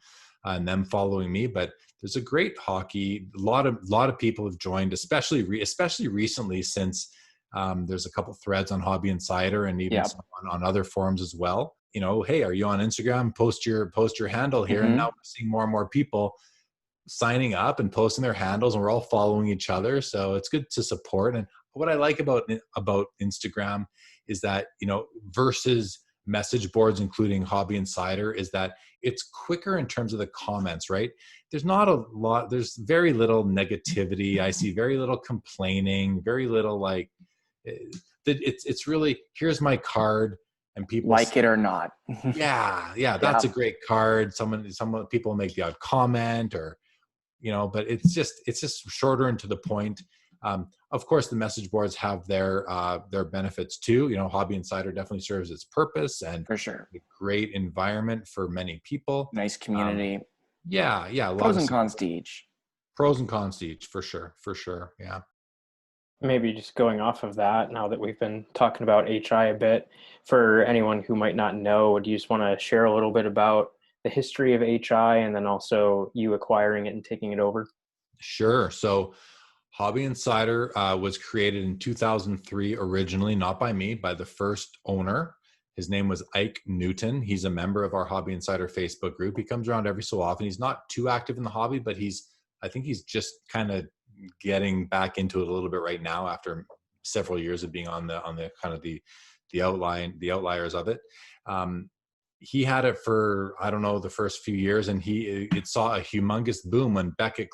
and them following me. But there's a great hockey. A lot of people have joined, especially recently, since there's a couple threads on Hobby Insider and even some on other forums as well. Hey, are you on Instagram? Post your handle here, and now we're seeing more and more people signing up and posting their handles, and we're all following each other. So it's good to support. And what I like about Instagram is that, versus message boards, including Hobby Insider, is that it's quicker in terms of the comments, right? There's very little negativity. I see very little complaining, very little it's really, here's my card, and people
like it or not.
yeah, that's a great card. Some people make the odd comment, or but it's just shorter and to the point. Of course, the message boards have their benefits too. Hobby Insider definitely serves its purpose, and
for sure,
a great environment for many people.
Nice community.
Yeah.
Pros and cons to each.
Pros and cons to each, for sure. Yeah.
Maybe just going off of that, now that we've been talking about HI a bit, for anyone who might not know, do you just want to share a little bit about the history of HI, and then also you acquiring it and taking it over?
Sure. So Hobby Insider was created in 2003 originally, not by me, by the first owner. His name was Ike Newton. He's a member of our Hobby Insider Facebook group. He comes around every so often. He's not too active in the hobby, but I think he's just kind of getting back into it a little bit right now after several years of being on the kind of the outliers of it. He had it for, the first few years, and it saw a humongous boom when Beckett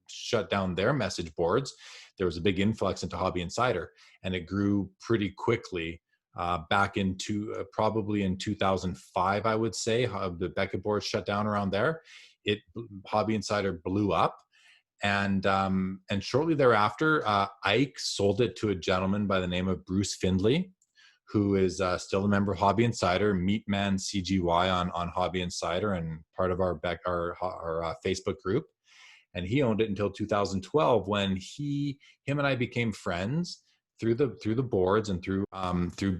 shut down their message boards. There was a big influx into Hobby Insider, and it grew pretty quickly back into probably in 2005, I would say. The Beckett boards shut down around there. Hobby Insider blew up, and shortly thereafter, Ike sold it to a gentleman by the name of Bruce Findlay, who is still a member of Hobby Insider, Meatman CGY on Hobby Insider, and part of our Facebook group. And he owned it until 2012, when him and I became friends. through the boards and through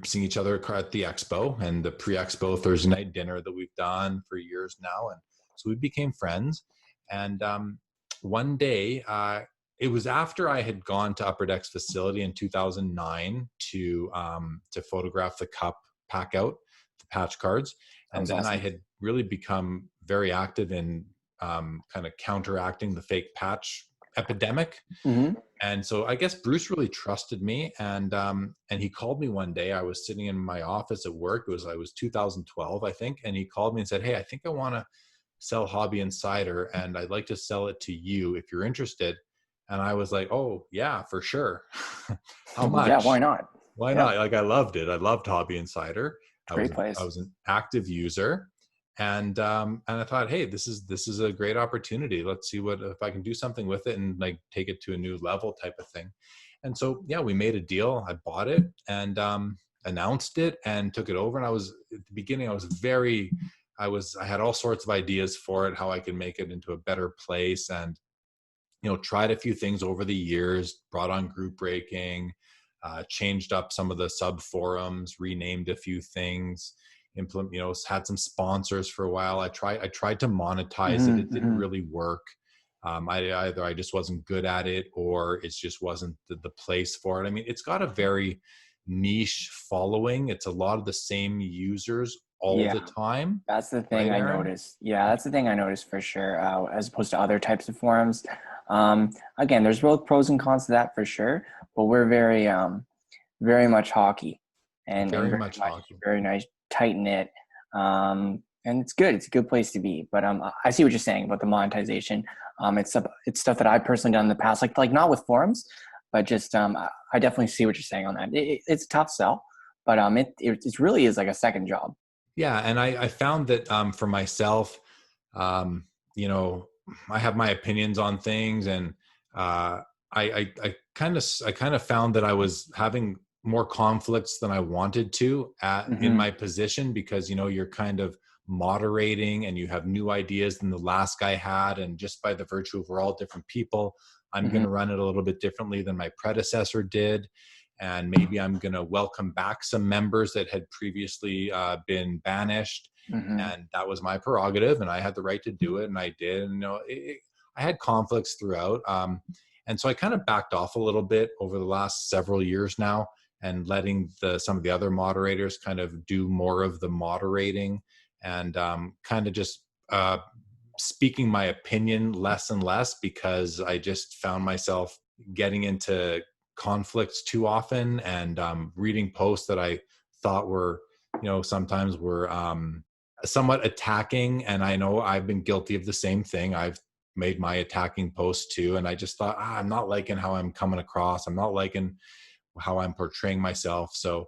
seeing each other at the expo and the pre-expo Thursday night dinner that we've done for years now. And so we became friends. And one day, it was after I had gone to Upper Deck's facility in 2009 to photograph the Cup pack out, the patch cards. And then awesome. I had really become very active in kind of counteracting the fake patch epidemic. Mm-hmm. And so I guess Bruce really trusted me. And he called me one day. I was sitting in my office at work. It was 2012, I think. And he called me and said, "Hey, I think I want to sell Hobby Insider, and I'd like to sell it to you if you're interested." And I was like, "Oh yeah, for sure." How much?
Yeah, why not?
Why not? Like, I loved it. I loved Hobby Insider.
Great place.
I was an active user, and I thought, hey, this is a great opportunity. Let's see if I can do something with it and like take it to a new level type of thing. And so yeah, we made a deal. I bought it and announced it and took it over. And I was at the beginning, I had all sorts of ideas for it, how I could make it into a better place, and tried a few things over the years, brought on group breaking, changed up some of the sub forums, renamed a few things, had some sponsors for a while. I tried to monetize it. It didn't really work. Either I just wasn't good at it, or it just wasn't the place for it. I mean, it's got a very niche following. It's a lot of the same users all the time.
That's the thing I noticed. Yeah, that's the thing I noticed for sure, as opposed to other types of forums. Again, there's both pros and cons to that for sure, but we're very much hockey and very much hockey. Very nice, tight knit. And it's good. It's a good place to be. But I see what you're saying about the monetization. It's stuff that I've personally done in the past, like not with forums, but just I definitely see what you're saying on that. It's a tough sell, but it really is like a second job. Yeah,
and I found that for myself, I have my opinions on things, and I kind of found that I was having more conflicts than I wanted to in my position, because you're kind of moderating and you have new ideas than the last guy had, and just by the virtue of we're all different people, I'm going to run it a little bit differently than my predecessor did. And maybe I'm going to welcome back some members that had previously been banished. And that was my prerogative, and I had the right to do it, and I did. And I had conflicts throughout, and so I kind of backed off a little bit over the last several years now, and letting some of the other moderators kind of do more of the moderating, and kind of just speaking my opinion less and less, because I just found myself getting into conflicts too often, and reading posts that I thought were, sometimes were somewhat attacking. And I know I've been guilty of the same thing. I've made my attacking posts too. And I just thought, I'm not liking how I'm coming across. I'm not liking how I'm portraying myself. So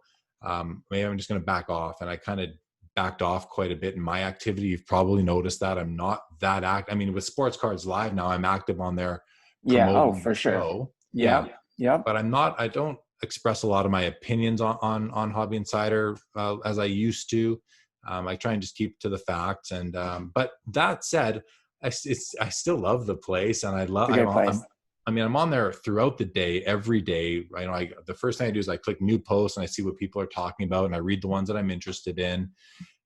maybe I'm just going to back off. And I kind of backed off quite a bit in my activity. You've probably noticed that I'm not that active. I mean, with Sports Cards Live now, I'm active on there.
Yeah. Oh, for sure. Yeah.
But I don't express a lot of my opinions on Hobby Insider as I used to. I try and just keep to the facts. And but that said, I still love the place, and I'm on there throughout the day, every day. The first thing I do is I click new posts, and I see what people are talking about, and I read the ones that I'm interested in,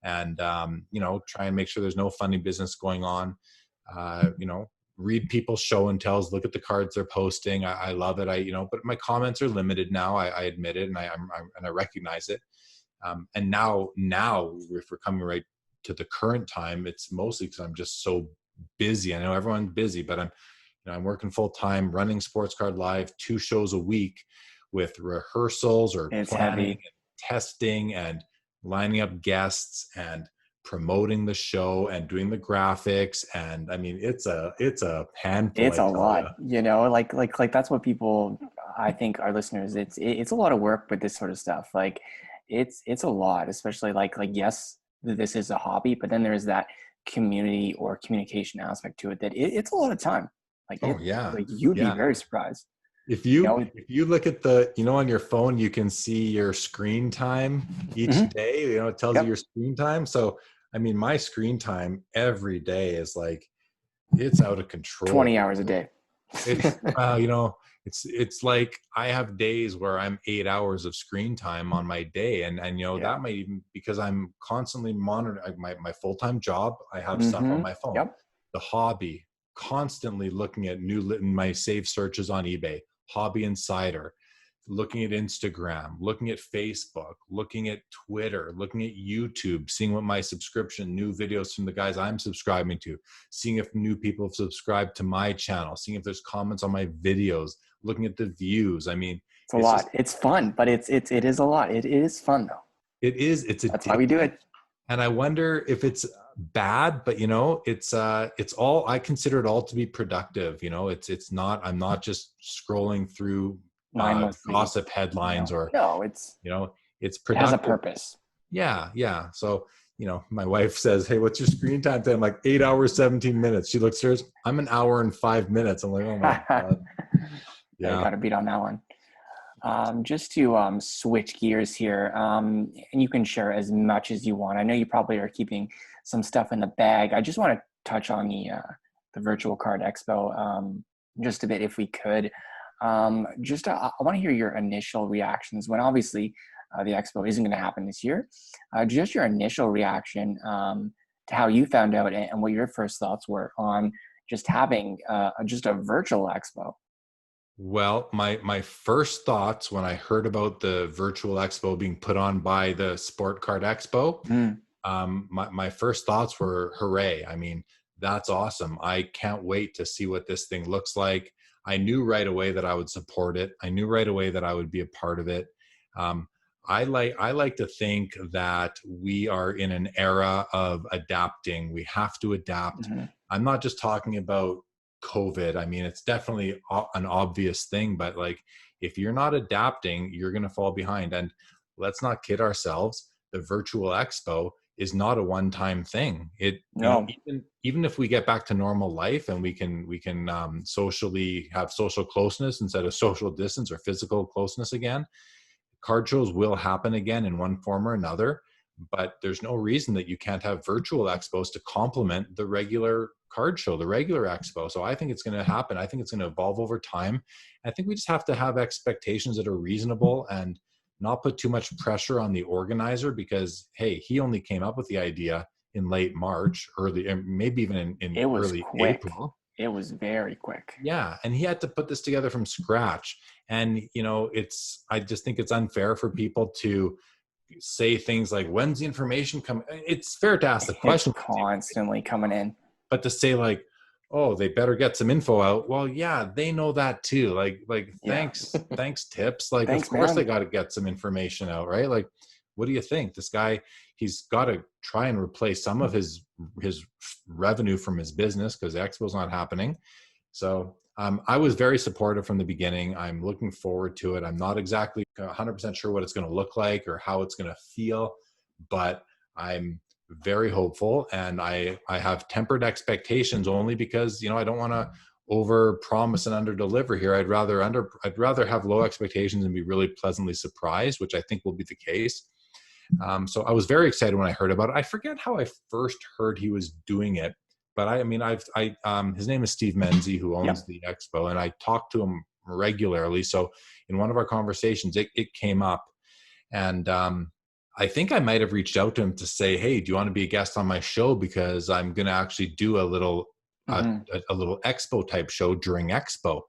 and try and make sure there's no funny business going on. Read people's show and tells, look at the cards they're posting. I love it. But my comments are limited now. I admit it, and I recognize it. And now, if we're coming right to the current time, it's mostly because I'm just so busy. I know everyone's busy, but I'm working full time, running Sports Card Live, 2 shows a week, with rehearsals or planning and testing and lining up guests and promoting the show and doing the graphics. And I mean, it's a handful.
It's a lot, like that's what people, I think, our listeners, it's a lot of work with this sort of stuff. Like it's a lot, especially like yes, this is a hobby, but then there's that community or communication aspect to it that it's a lot of time. You'd be very surprised.
If you look at on your phone, you can see your screen time each day. It tells you your screen time. So I mean, my screen time every day is like, it's out of control.
20 hours a day.
You know, it's like I have days where I'm 8 hours of screen time on my day, and you know, that might even because I'm constantly monitoring my full-time job. I have stuff on my phone.
Yep.
The hobby, constantly looking at my saved searches on eBay, Hobby Insider, looking at Instagram, looking at Facebook, looking at Twitter, looking at YouTube, seeing what my subscription, new videos from the guys I'm subscribing to, seeing if new people have subscribed to my channel, seeing if there's comments on my videos, looking at the views. I mean,
it's a lot. It's fun, but it is a lot. It is fun though.
That's
why we do it.
And I wonder if it's bad, but you know, it's all, I consider it all to be productive. You know, it's not, I'm not just scrolling through gossip headlines
it's,
you know, it's productive.
It has a purpose.
Yeah. So, you know, my wife says, "Hey, what's your screen time today?" I'm like, 8 hours, 17 minutes. She looks serious. I'm an hour and 5 minutes. I'm like, oh my God.
Yeah. You got to beat on that one. Just to switch gears here, and you can share as much as you want. I know you probably are keeping some stuff in the bag. I just want to touch on the Virtual Card Expo just a bit, if we could. I want to hear your initial reactions when obviously the expo isn't going to happen this year. Just your initial reaction to how you found out and what your first thoughts were on just having just a virtual expo.
Well, my first thoughts when I heard about the Virtual Expo being put on by the Sport Card Expo, my first thoughts were, hooray. I mean, that's awesome. I can't wait to see what this thing looks like. I knew right away that I would support it. I knew right away that I would be a part of it. I like to think that we are in an era of adapting. We have to adapt. I'm not just talking about COVID. I mean, it's definitely an obvious thing, but like, if you're not adapting, you're going to fall behind. And let's not kid ourselves. The Virtual Expo is not a one-time thing. You know, even if we get back to normal life and we can socially have social closeness instead of social distance or physical closeness again, card shows will happen again in one form or another. But there's no reason that you can't have virtual expos to complement the regular card show, the regular expo. So I think it's going to happen. I think it's going to evolve over time. I think we just have to have expectations that are reasonable and not put too much pressure on the organizer, because, hey, he only came up with the idea in late March, maybe even in early April.
It was very quick.
Yeah. And he had to put this together from scratch. And, you know, I just think it's unfair for people to say things like, when's the information coming? It's fair to ask the question.
It's constantly coming in.
But to say like, oh, they better get some info out. Well, yeah, they know that too. Thanks tips. Like, of course they got to get some information out, right? Like, what do you think? This guy, he's got to try and replace some of his revenue from his business because the expo's not happening. So I was very supportive from the beginning. I'm looking forward to it. I'm not exactly 100% sure what it's going to look like or how it's going to feel, but I'm very hopeful, and I have tempered expectations only because, you know, I don't want to over promise and under deliver here. I'd rather have low expectations and be really pleasantly surprised, which I think will be the case. So I was very excited when I heard about it. I forget how I first heard he was doing it, but his name is Steve Menzie, who owns the expo, and I talk to him regularly. So in one of our conversations, it came up, and I think I might have reached out to him to say, hey, do you want to be a guest on my show? Because I'm going to actually do a little expo type show during expo.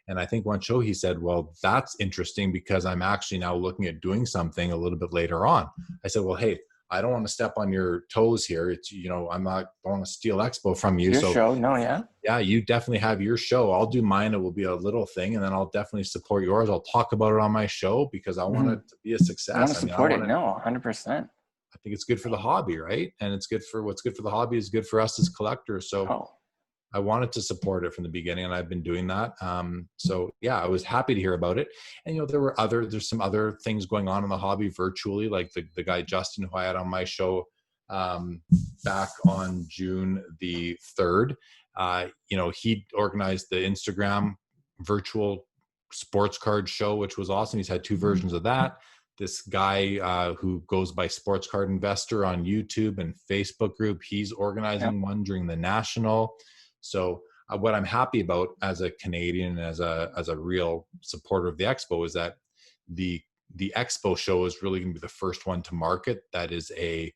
And I think one show he said, well, that's interesting because I'm actually now looking at doing something a little bit later on. I said, well, hey, I don't want to step on your toes here. It's, you know, I don't want to steal expo from you.
Your show. No, yeah.
Yeah, you definitely have your show. I'll do mine. It will be a little thing, and then I'll definitely support yours. I'll talk about it on my show because I want it to be a success.
I want to support it. No, 100%.
I think it's good for the hobby, right? And it's good for what's good for the hobby is good for us as collectors. So I wanted to support it from the beginning, and I've been doing that. So yeah, I was happy to hear about it. And, you know, there's some other things going on in the hobby virtually, like the guy, Justin, who I had on my show back on June the 3rd. You know, he organized the Instagram virtual sports card show, which was awesome. He's had 2 versions of that. This guy who goes by Sports Card Investor on YouTube and Facebook group, he's organizing one during the National. So what I'm happy about as a Canadian, as a real supporter of the Expo, is that the Expo show is really going to be the first one to market that is a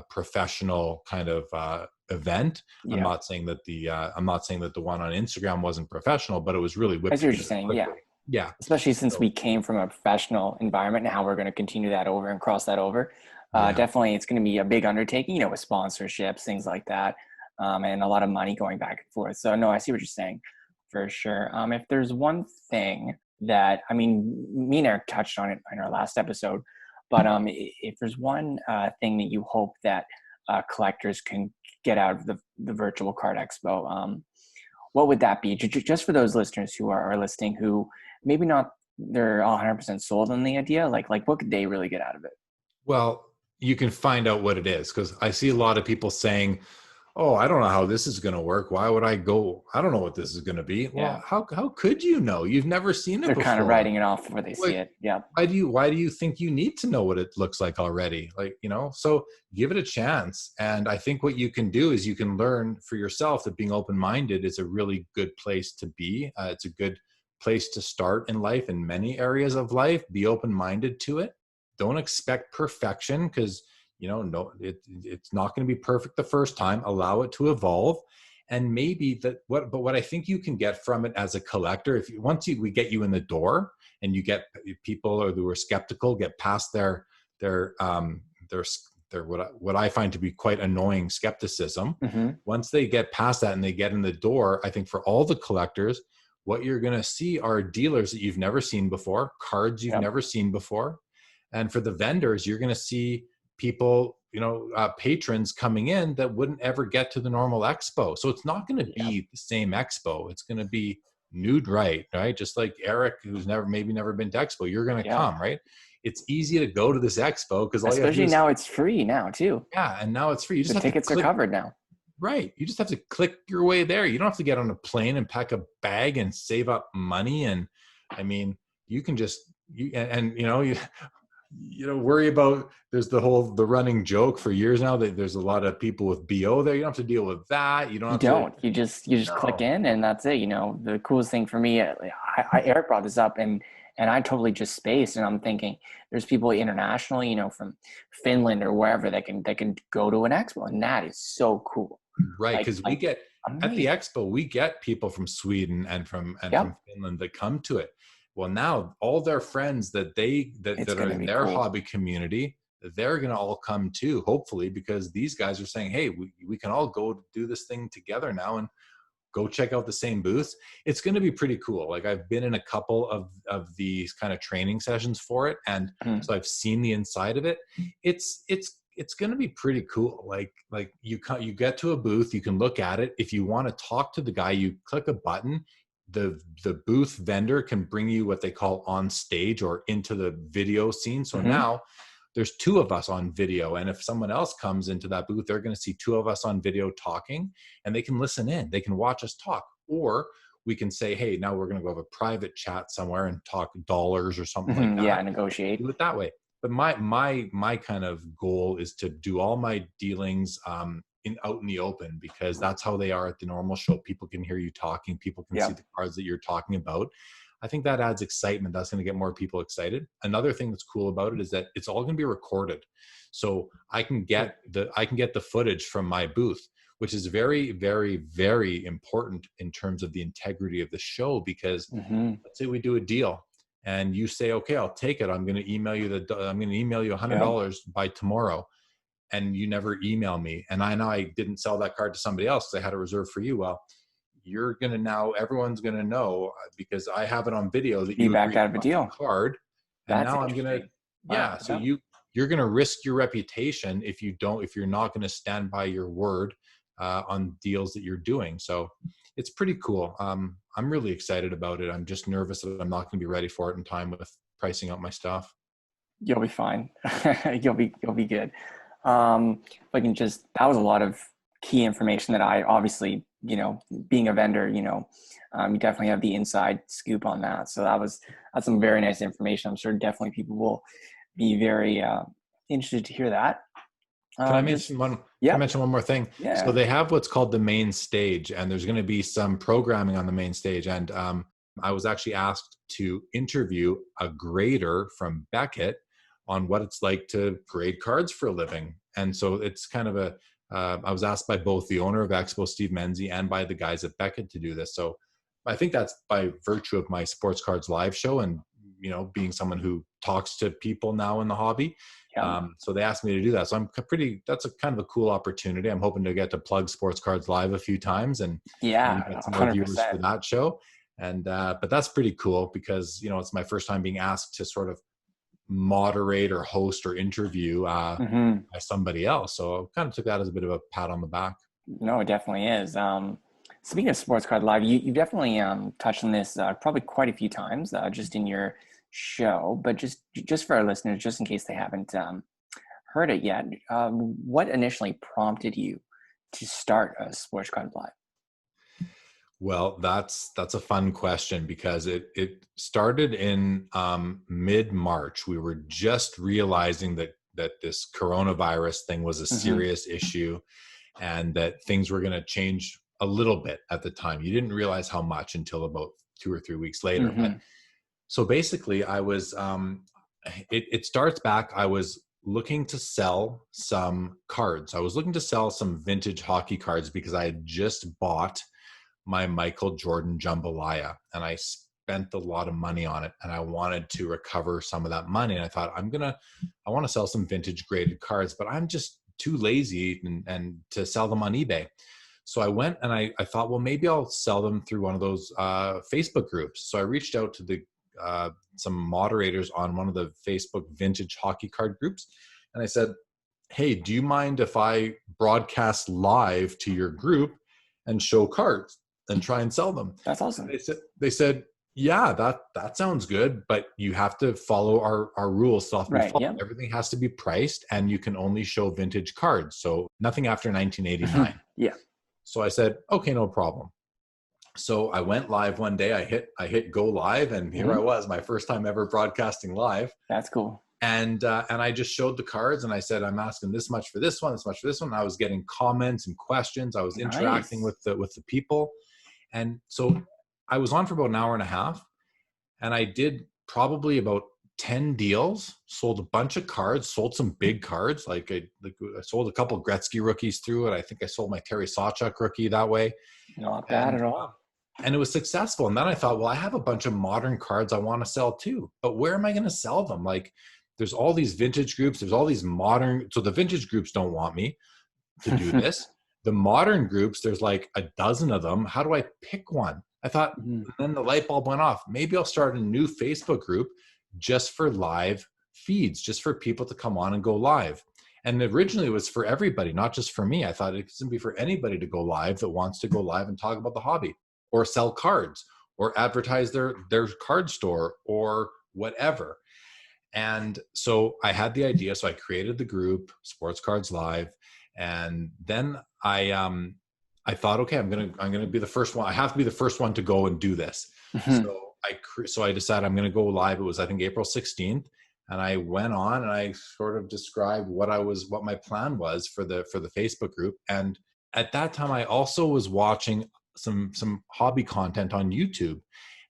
professional kind of event.
Yeah.
I'm not saying that the one on Instagram wasn't professional, but it was really whipped
I see what you're
together
saying.
quickly. Yeah.
Especially since
So,
we came from a professional environment and how we're going to continue that over and cross that over.
yeah.
Definitely, it's going to be a big undertaking, with sponsorships, things like that, and a lot of money going back and forth. So, no, I see what you're saying for sure. If there's one thing that, I mean, me and Eric touched on it in our last episode, but if there's one thing that you hope that collectors can get out of the Virtual Card Expo, what would that be? Just for those listeners who are listening, who maybe not, they're 100% sold on the idea, like what could they really get out of it?
Well, you can find out what it is, because I see a lot of people saying, "Oh, I don't know how this is going to work. Why would I go? I don't know what this is going to be."
Yeah.
Well, how could you know? You've never seen it
They're
before.
kind of writing it off before they see it. Yeah.
Why do you think you need to know what it looks like already? So give it a chance. And I think what you can do is you can learn for yourself that being open-minded is a really good place to be. It's a good place to start in life, in many areas of life. Be open-minded to it. Don't expect perfection, because it's not going to be perfect the first time. Allow it to evolve. And maybe what I think you can get from it as a collector, we get you in the door, and you get people who are skeptical get past their what I find to be quite annoying skepticism.
Mm-hmm.
Once they get past that and they get in the door, I think for all the collectors, what you're going to see are dealers that you've never seen before, cards you've never seen before. And for the vendors, you're going to see people, patrons coming in that wouldn't ever get to the normal expo. So it's not going to be the same expo. It's going to be nude, right? Just like Eric, who's maybe never been to expo, you're going to come, right? It's easy to go to this expo because
especially now it's free now too.
Yeah, and now it's free. You just
the
have
tickets
to click,
are covered now.
Right. You just have to click your way there. You don't have to get on a plane and pack a bag and save up money. And I mean, you can just worry about, there's the running joke for years now that there's a lot of people with BO there. You don't have to deal with that. You just
click in and that's it. The coolest thing for me, Eric brought this up and I totally just spaced, and I'm thinking there's people internationally, from Finland or wherever that can go to an expo, and that is so cool.
Right. Because we get amazing. At the expo, we get people from Sweden and from Finland that come to it. Well, now all their friends that are in their hobby community, they're going to all come too, hopefully, because these guys are saying, hey, we can all go do this thing together now and go check out the same booths. It's going to be pretty cool. Like, I've been in a couple of these kind of training sessions for it. And so I've seen the inside of it. It's going to be pretty cool. Like you get to a booth, you can look at it. If you want to talk to the guy, you click a button. The booth vendor can bring you what they call on stage or into the video scene. So now there's two of us on video. And if someone else comes into that booth, they're going to see two of us on video talking, and they can listen in. They can watch us talk. Or we can say, hey, now we're going to go have a private chat somewhere and talk dollars or something like that.
Yeah, negotiate.
Do it that way. But my kind of goal is to do all my dealings out in the open, because that's how they are at the normal show. People can hear you talking. People can see the cards that you're talking about. I think that adds excitement. That's going to get more people excited. Another thing that's cool about it is that it's all going to be recorded. So I can get the footage from my booth, which is very, very, very important in terms of the integrity of the show. Because let's say we do a deal and you say, okay, I'll take it. I'm going to email you $100 by tomorrow. And you never email me. And I know I didn't sell that card to somebody else because I had a reserve for you. Well, everyone's going to know, because I have it on video that you
backed out of a deal
card. And
that's
now I'm going to, so you're going to risk your reputation if you're not going to stand by your word on deals that you're doing. So it's pretty cool. I'm really excited about it. I'm just nervous that I'm not going to be ready for it in time with pricing out my stuff.
You'll be fine. You'll be good. That was a lot of key information that I obviously, being a vendor, you definitely have the inside scoop on that. So that's some very nice information. I'm sure definitely people will be very interested to hear that.
Can I
Just
mention one? Can I
yeah,
mention one more thing? So
yeah.
they have what's called the main stage, and there's going to be some programming on the main stage. And I was actually asked to interview a grader from Beckett on what it's like to grade cards for a living. And so it's kind of a. I was asked by both the owner of Expo, Steve Menzie, and by the guys at Beckett to do this. So I think that's by virtue of my Sports Cards Live show, and being someone who talks to people now in the hobby.
Yeah.
So they asked me to do that. So that's a kind of a cool opportunity. I'm hoping to get to plug Sports Cards Live a few times and maybe
Yeah,
get some more viewers for
100%.
that show. And, but that's pretty cool because, it's my first time being asked to sort of moderate or host or interview by somebody else. So I kind of took that as a bit of a pat on the back.
No, it definitely is. Speaking of Sports Card Live, you definitely touched on this probably quite a few times just in your show, but just for our listeners, just in case they haven't heard it yet, what initially prompted you to start a Sports Card Live?
Well, that's a fun question because it started in mid-March. We were just realizing that this coronavirus thing was a serious issue and that things were going to change a little bit at the time. You didn't realize how much until about 2 or 3 weeks later. But so basically I was, it starts back. I was looking to sell some cards. I was looking to sell some vintage hockey cards because I had just bought my Michael Jordan jambalaya and I spent a lot of money on it and I wanted to recover some of that money. And I thought I want to sell some vintage graded cards, but I'm just too lazy and to sell them on eBay. So I went and I thought, well, maybe I'll sell them through one of those Facebook groups. So I reached out to some moderators on one of the Facebook vintage hockey card groups. And I said, hey, do you mind if I broadcast live to your group and show cards and try and sell them?
That's awesome.
They said, yeah, that sounds good, but you have to follow our rules. So everything has to be priced and you can only show vintage cards. So nothing after 1989.
Yeah.
So I said, okay, no problem. So I went live one day. I hit go live, and here I was, my first time ever broadcasting live.
That's cool.
And I just showed the cards, and I said, I'm asking this much for this one, this much for this one. I was getting comments and questions. I was interacting with the people, and so I was on for about an hour and a half, and I did probably about 10 deals, sold a bunch of cards, sold some big cards. Like I sold a couple of Gretzky rookies through it. I think I sold my Terry Sawchuk rookie that way.
Not bad at all.
And it was successful. And then I thought, well, I have a bunch of modern cards I want to sell too, but where am I going to sell them? Like there's all these vintage groups. There's all these modern. So the vintage groups don't want me to do this. The modern groups, there's like a dozen of them. How do I pick one? I thought, then the light bulb went off. Maybe I'll start a new Facebook group just for live feeds, just for people to come on and go live. And originally it was for everybody, not just for me. I thought it could be for anybody to go live that wants to go live and talk about the hobby or sell cards or advertise their card store or whatever. And so I had the idea. So I created the group, Sports Cards Live. And then I thought, okay, I'm gonna be the first one. I have to be the first one to go and do this. So I decided I'm gonna go live. It was, I think, April 16th, and I went on and I sort of described what my plan was for the Facebook group. And at that time, I also was watching some hobby content on YouTube,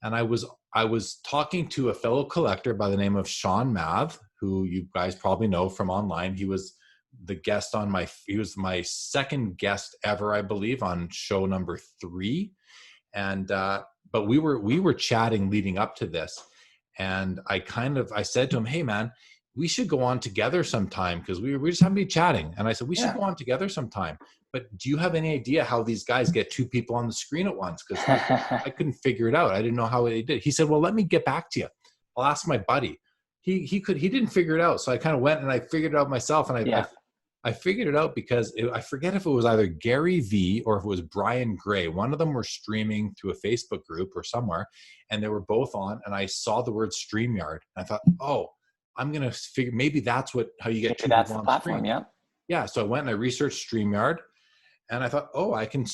and I was talking to a fellow collector by the name of Sean Math, who you guys probably know from online. He was the guest he was my second guest ever, I believe, on show number 3. And, but we were chatting leading up to this. And I said to him, hey man, we should go on together sometime. Cause we just haven't been chatting. And I said, we should go on together sometime, but do you have any idea how these guys get 2 people on the screen at once? Cause I couldn't figure it out. I didn't know how they did. He said, well, let me get back to you. I'll ask my buddy. He didn't figure it out. So I kind of went and I figured it out myself. And I figured it out because I forget if it was either Gary V or if it was Brian Gray. One of them were streaming through a Facebook group or somewhere, and they were both on. And I saw the word StreamYard. And I thought, oh, I'm going to figure, maybe that's how you get 2 people on the screen. Yeah. So I went and I researched StreamYard, and I thought, oh, I can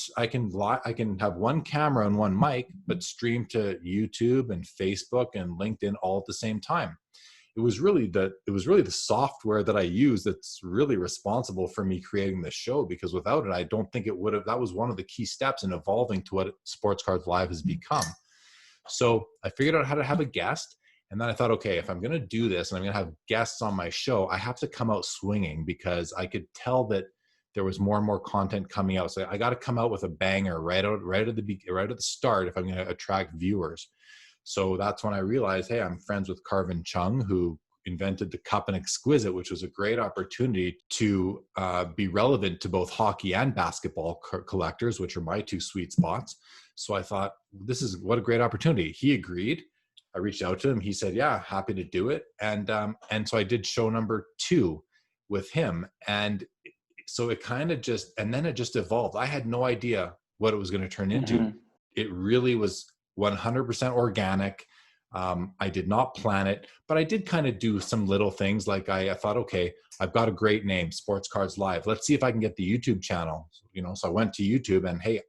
have one camera and one mic, but stream to YouTube and Facebook and LinkedIn all at the same time. it was really the software that I use that's really responsible for me creating this show, because without it, I don't think it would have. That was one of the key steps in evolving to what Sports Cards Live has become. So I figured out how to have a guest. And then I thought, okay, if I'm going to do this and I'm going to have guests on my show, I have to come out swinging, because I could tell that there was more and more content coming out. So I got to come out with a banger right at the start if I'm going to attract viewers. So that's when I realized, hey, I'm friends with Carvin Chung, who invented the Cup and Exquisite, which was a great opportunity to be relevant to both hockey and basketball collectors, which are my two sweet spots. So I thought, what a great opportunity. He agreed. I reached out to him. He said, yeah, happy to do it. And so I did show number 2 with him. And so it kind of then it just evolved. I had no idea what it was going to turn into. Mm-hmm. It really was 100% organic. I did not plan it, but I did kind of do some little things. Like I thought, okay, I've got a great name, Sports Cards Live. Let's see if I can get the YouTube channel, So I went to YouTube and, hey,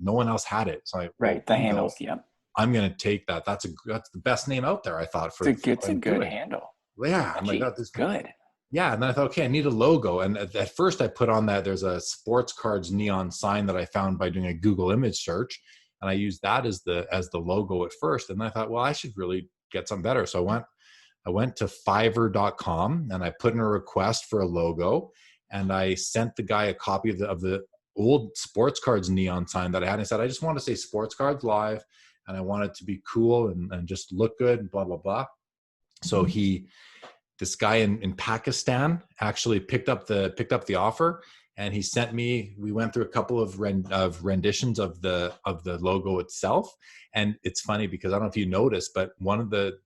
no one else had it. So
the handles. Yeah.
I'm going to take that. That's the best name out there, I thought.
It's a good handle.
Yeah. I'm like,
this good.
Yeah. And then I thought, okay, I need a logo. And at first I put on that, there's a Sports Cards neon sign that I found by doing a Google image search. And I used that as the logo at first. And then I thought, well, I should really get something better. So I went to Fiverr.com and I put in a request for a logo. And I sent the guy a copy of the old Sports Cards neon sign that I had. And I said, I just want to say Sports Cards Live. And I want it to be cool and just look good and blah, blah, blah. So this guy in Pakistan actually picked up the offer, and he sent me, we went through a couple of renditions of the logo itself. And it's funny because I don't know if you noticed, but one of the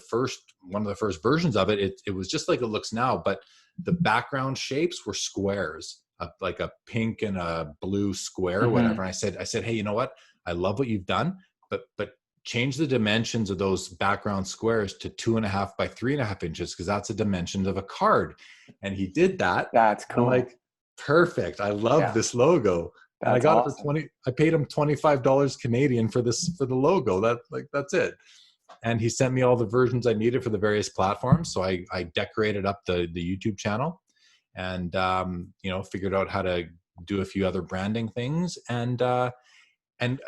first versions of it was just like it looks now, but the background shapes were squares, like a pink and a blue square, mm-hmm. whatever. And I said, hey, you know what? I love what you've done. But change the dimensions of those background squares to 2.5 by 3.5 inches, because that's the dimensions of a card. And he did that.
That's cool.
I'm like, perfect. I love this logo. And I got it for I paid him $25 Canadian for the logo. That's it. And he sent me all the versions I needed for the various platforms. So I decorated up the YouTube channel and figured out how to do a few other branding things. And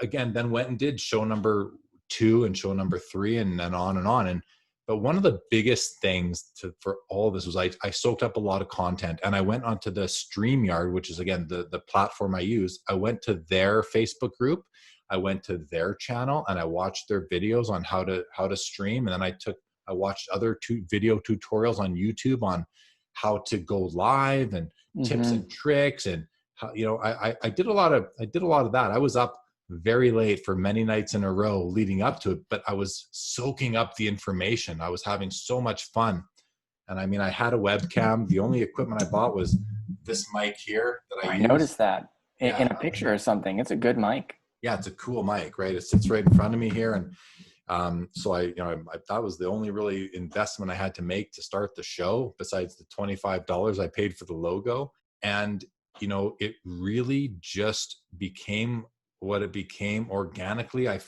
again, then went and did show number 2 and show number 3 and then on and on. But one of the biggest things for all of this was I soaked up a lot of content, and I went onto the StreamYard, which is again the platform I use. I went to their Facebook group, I went to their channel, and I watched their videos on how to stream. And then I watched other video tutorials on YouTube on how to go live and mm-hmm. tips and tricks, and how, I did a lot of that. I was up very late for many nights in a row leading up to it, but I was soaking up the information. I was having so much fun. And I mean, I had a webcam. The only equipment I bought was this mic here that I
noticed that in a picture or something. It's a good mic.
Yeah, it's a cool mic, right? It sits right in front of me here. And so that was the only really investment I had to make to start the show, besides the $25 I paid for the logo. And, it really just became what it became organically. I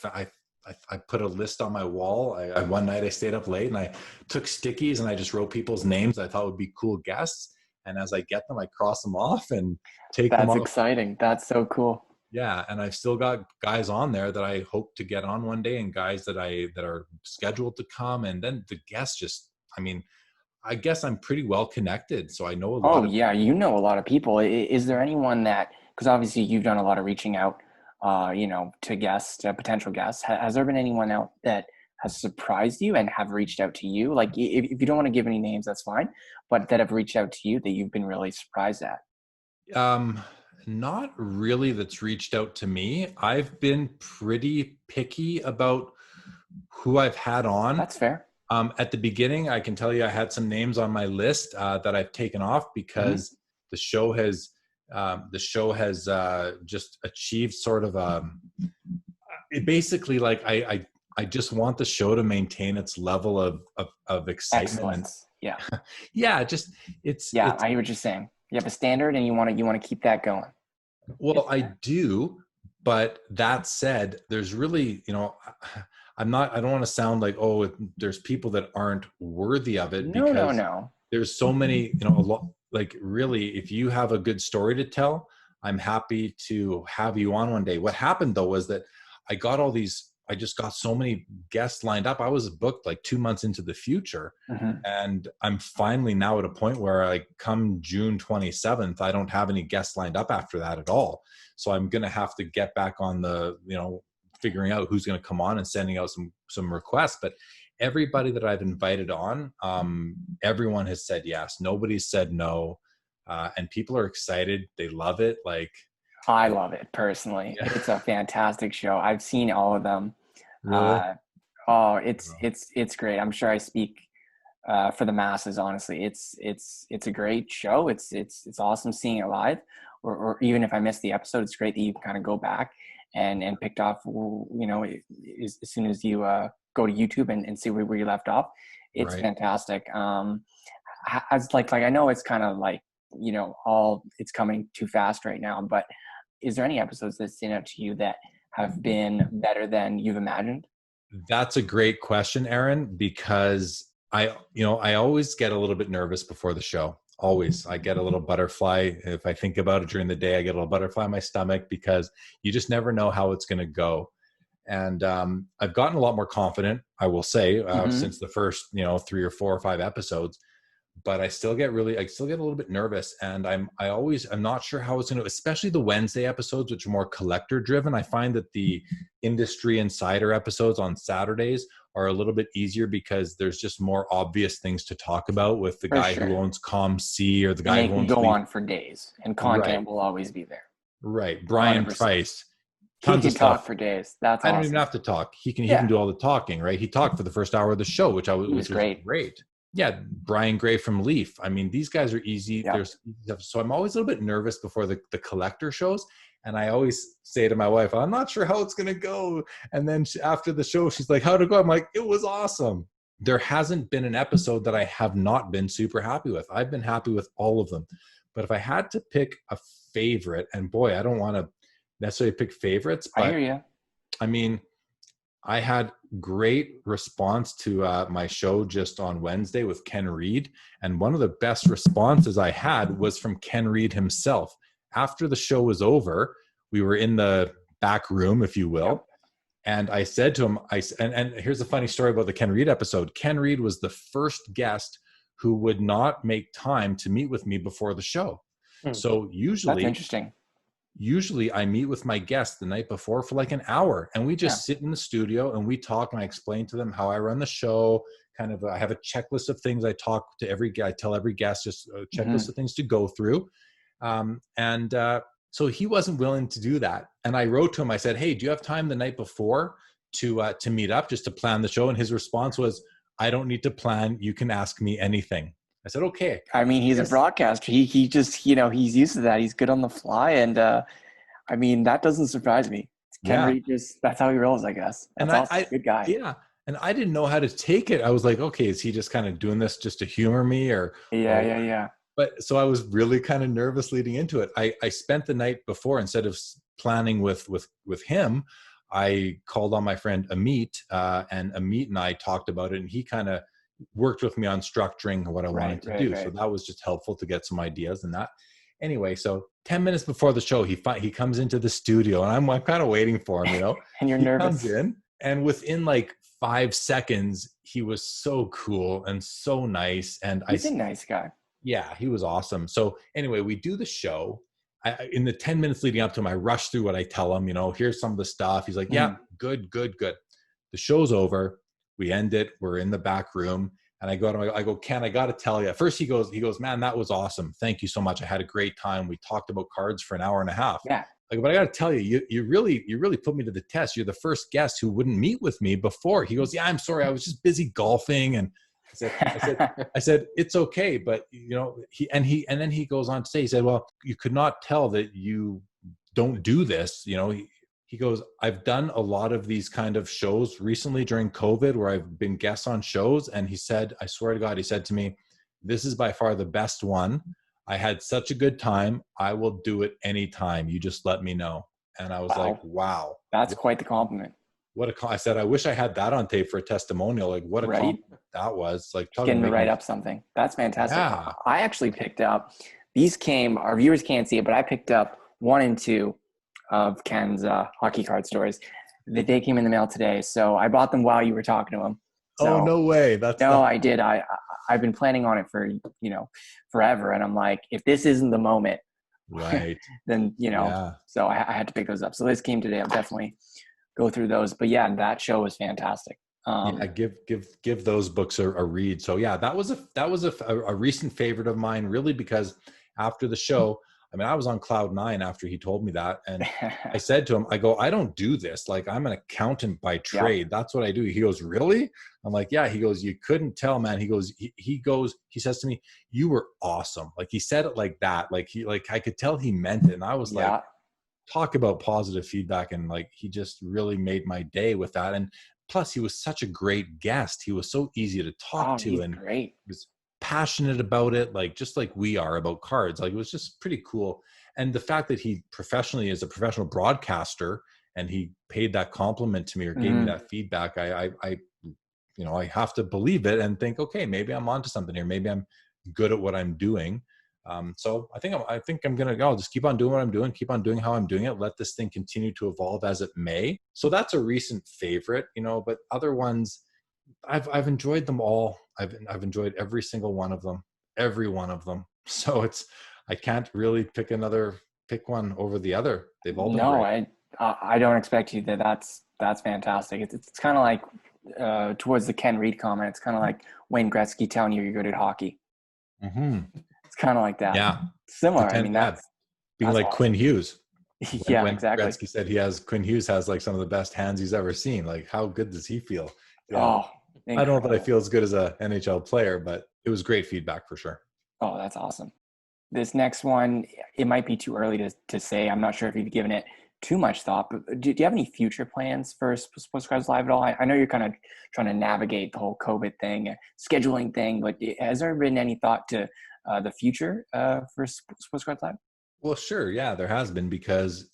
put a list on my wall. One night I stayed up late and I took stickies and I just wrote people's names I thought would be cool guests. And as I get them, I cross them off and take them off.
That's exciting. That's so cool.
Yeah. And I've still got guys on there that I hope to get on one day, and guys that are scheduled to come. And then the guests I guess I'm pretty well connected. So I know a lot.
Oh yeah. A lot of people. Is there anyone that, because obviously you've done a lot of reaching out, to guests, to potential guests. Has there been anyone out that has surprised you and have reached out to you? Like, if you don't want to give any names, that's fine, but that have reached out to you that you've been really surprised at?
Not really that's reached out to me. I've been pretty picky about who I've had on.
That's fair.
At the beginning, I can tell you I had some names on my list that I've taken off because mm-hmm. the show has just achieved sort of basically, like I just want the show to maintain its level of excitement.
Excellence. Yeah.
Yeah.
I hear what you're saying. You have a standard and you want to keep that going.
Well, I do. But that said, there's really, I don't want to sound like, oh, there's people that aren't worthy of it,
No,
because
no.
there's so many, a lot, like really, if you have a good story to tell, I'm happy to have you on one day. What happened though was that I just got so many guests lined up. I was booked like 2 months into the future.
Mm-hmm.
And I'm finally now at a point where come June 27th, I don't have any guests lined up after that at all. So I'm going to have to get back on the, figuring out who's going to come on and sending out some requests. But everybody that I've invited on, everyone has said yes. Nobody's said no. And people are excited. They love it.
I love it personally.
Yeah.
It's a fantastic show. I've seen all of them.
Really?
It's great. I'm sure I speak for the masses. Honestly, it's a great show. It's awesome seeing it live, or even if I missed the episode, it's great that you kind of go back and picked off. As soon as you go to YouTube and see where you left off, it's
Right.
fantastic. As I know it's kind of all it's coming too fast right now, but is there any episodes that stand out to you that have been better than you've imagined?
That's a great question, Aaron, because I always get a little bit nervous before the show. Always. I get a little butterfly. If I think about it during the day, I get a little butterfly in my stomach, because you just never know how it's going to go. And I've gotten a lot more confident, I will say, since the first, 3 or 4 or 5 episodes. But I still get a little bit nervous, and I'm not sure how it's going to, especially the Wednesday episodes, which are more collector driven. I find that the industry insider episodes on Saturdays are a little bit easier, because there's just more obvious things to talk about with the guy who owns ComC, or the guy who owns
go on for days, and content will always be there.
Right. Brian
100%.
Price.
He
Tons
can
of stuff.
talk for days. That's awesome.
I don't even have to talk. He can do all the talking, right? He talked for the first hour of the show, which was great. Yeah, Brian Gray from Leaf. I mean, these guys are easy.
Yeah.
So I'm always a little bit nervous before the collector shows. And I always say to my wife, I'm not sure how it's going to go. And then after the show, she's like, how'd it go? I'm like, it was awesome. There hasn't been an episode that I have not been super happy with. I've been happy with all of them. But if I had to pick a favorite, and boy, I don't want to necessarily pick favorites, but
I hear you.
I mean, I had great response to my show just on Wednesday with Ken Reed. And one of the best responses I had was from Ken Reed himself. After the show was over, we were in the back room, if you will. Yep. And I said to him, and here's a funny story about the Ken Reed episode. Ken Reed was the first guest who would not make time to meet with me before the show. So usually,
that's interesting.
Usually I meet with my guests the night before for like an hour, and we just sit in the studio and we talk, and I explain to them how I run the show. Kind of, I have a checklist of things I tell every guest, just a checklist of things to go through. So he wasn't willing to do that. And I wrote to him, I said, hey, do you have time the night before to meet up, just to plan the show? And his response was, I don't need to plan. You can ask me anything. I said, okay.
I mean, he's a broadcaster. He just, he's used to that. He's good on the fly. And I mean, that doesn't surprise me. Ken Reed that's how he rolls, I guess. That's awesome. Good guy.
Yeah. And I didn't know how to take it. I was like, okay, is he just kind of doing this just to humor me, or?
Yeah.
But so I was really kind of nervous leading into it. I spent the night before, instead of planning with him, I called on my friend Amit, and Amit and I talked about it, and he kind of worked with me on structuring what I wanted to do. Right. So that was just helpful to get some ideas and that. Anyway, so 10 minutes before the show, he comes into the studio, and I'm kind of waiting for him,
and you're nervous.
He comes in, and within like 5 seconds, he was so cool and so nice. And
he's a nice guy.
Yeah, he was awesome. So anyway, we do the show. In the 10 minutes leading up to him, I rush through what I tell him, here's some of the stuff. He's like, yeah, good. The show's over. We end it. We're in the back room. And I go, Ken, I got to tell you. First he goes, man, that was awesome. Thank you so much. I had a great time. We talked about cards for an hour and a half.
Yeah.
But I got to tell you, you really put me to the test. You're the first guest who wouldn't meet with me before. He goes, yeah, I'm sorry. I was just busy golfing. And I said, it's okay. But then he goes on to say, he said, well, you could not tell that you don't do this. He goes, I've done a lot of these kind of shows recently during COVID where I've been guests on shows. And he said, I swear to God, he said to me, this is by far the best one. I had such a good time. I will do it anytime. You just let me know. And I was like, wow.
That's quite the compliment.
I said, I wish I had that on tape for a testimonial. Like what a
Right?
compliment that was. Like
Getting to write up something. That's fantastic.
Yeah.
I actually picked up, our viewers can't see it, but I picked up 1 and 2 of Ken's hockey card stories. They came in the mail today. So I bought them while you were talking to him. So,
oh, no way.
I did. I've been planning on it for, forever. And I'm like, if this isn't the moment,
right.
then, so I had to pick those up. So this came today. I'll definitely go through those. But yeah, that show was fantastic.
Give those books a read. So yeah, that was a recent favorite of mine, really, because after the show, I mean, I was on cloud 9 after he told me that. And I said to him, I go, I don't do this. Like, I'm an accountant by trade. That's what I do. He goes, really? I'm like, yeah. He goes, you couldn't tell, man. He goes, he says to me, you were awesome. Like, he said it like that. Like I could tell he meant it. And I was like, talk about positive feedback. And like, he just really made my day with that. And plus he was such a great guest. He was so easy to talk to, and
great.
Was passionate about it, like just like we are about cards. Like, it was just pretty cool. And the fact that he professionally is a professional broadcaster and he paid that compliment to me or gave me that feedback, I have to believe it and think, okay, maybe I'm onto something here. Maybe I'm good at what I'm doing. So I think I'll just keep on doing what I'm doing, keep on doing how I'm doing it, let this thing continue to evolve as it may. So that's a recent favorite, but other ones, I've enjoyed them all. I've enjoyed every single one of them, every one of them. So I can't really pick one over the other. They've all been great.
I don't expect you to. That's fantastic. It's kind of like towards the Ken Reed comment. It's kind of like Wayne Gretzky telling you you're good at hockey.
Mm-hmm.
It's kind of like that.
Yeah,
similar. I mean, that's
like awesome. Quinn Hughes.
When exactly.
Gretzky said Quinn Hughes has like some of the best hands he's ever seen. Like, how good does he feel? Yeah.
Oh, incredible.
I don't know that I feel as good as a NHL player, but it was great feedback for sure.
Oh, that's awesome. This next one, it might be too early to say. I'm not sure if you've given it too much thought, but do you have any future plans for Sports Cards Live at all? I know you're kind of trying to navigate the whole COVID thing, scheduling thing, but has there been any thought to the future for Sports Cards Live?
Well, sure. Yeah, there has been, because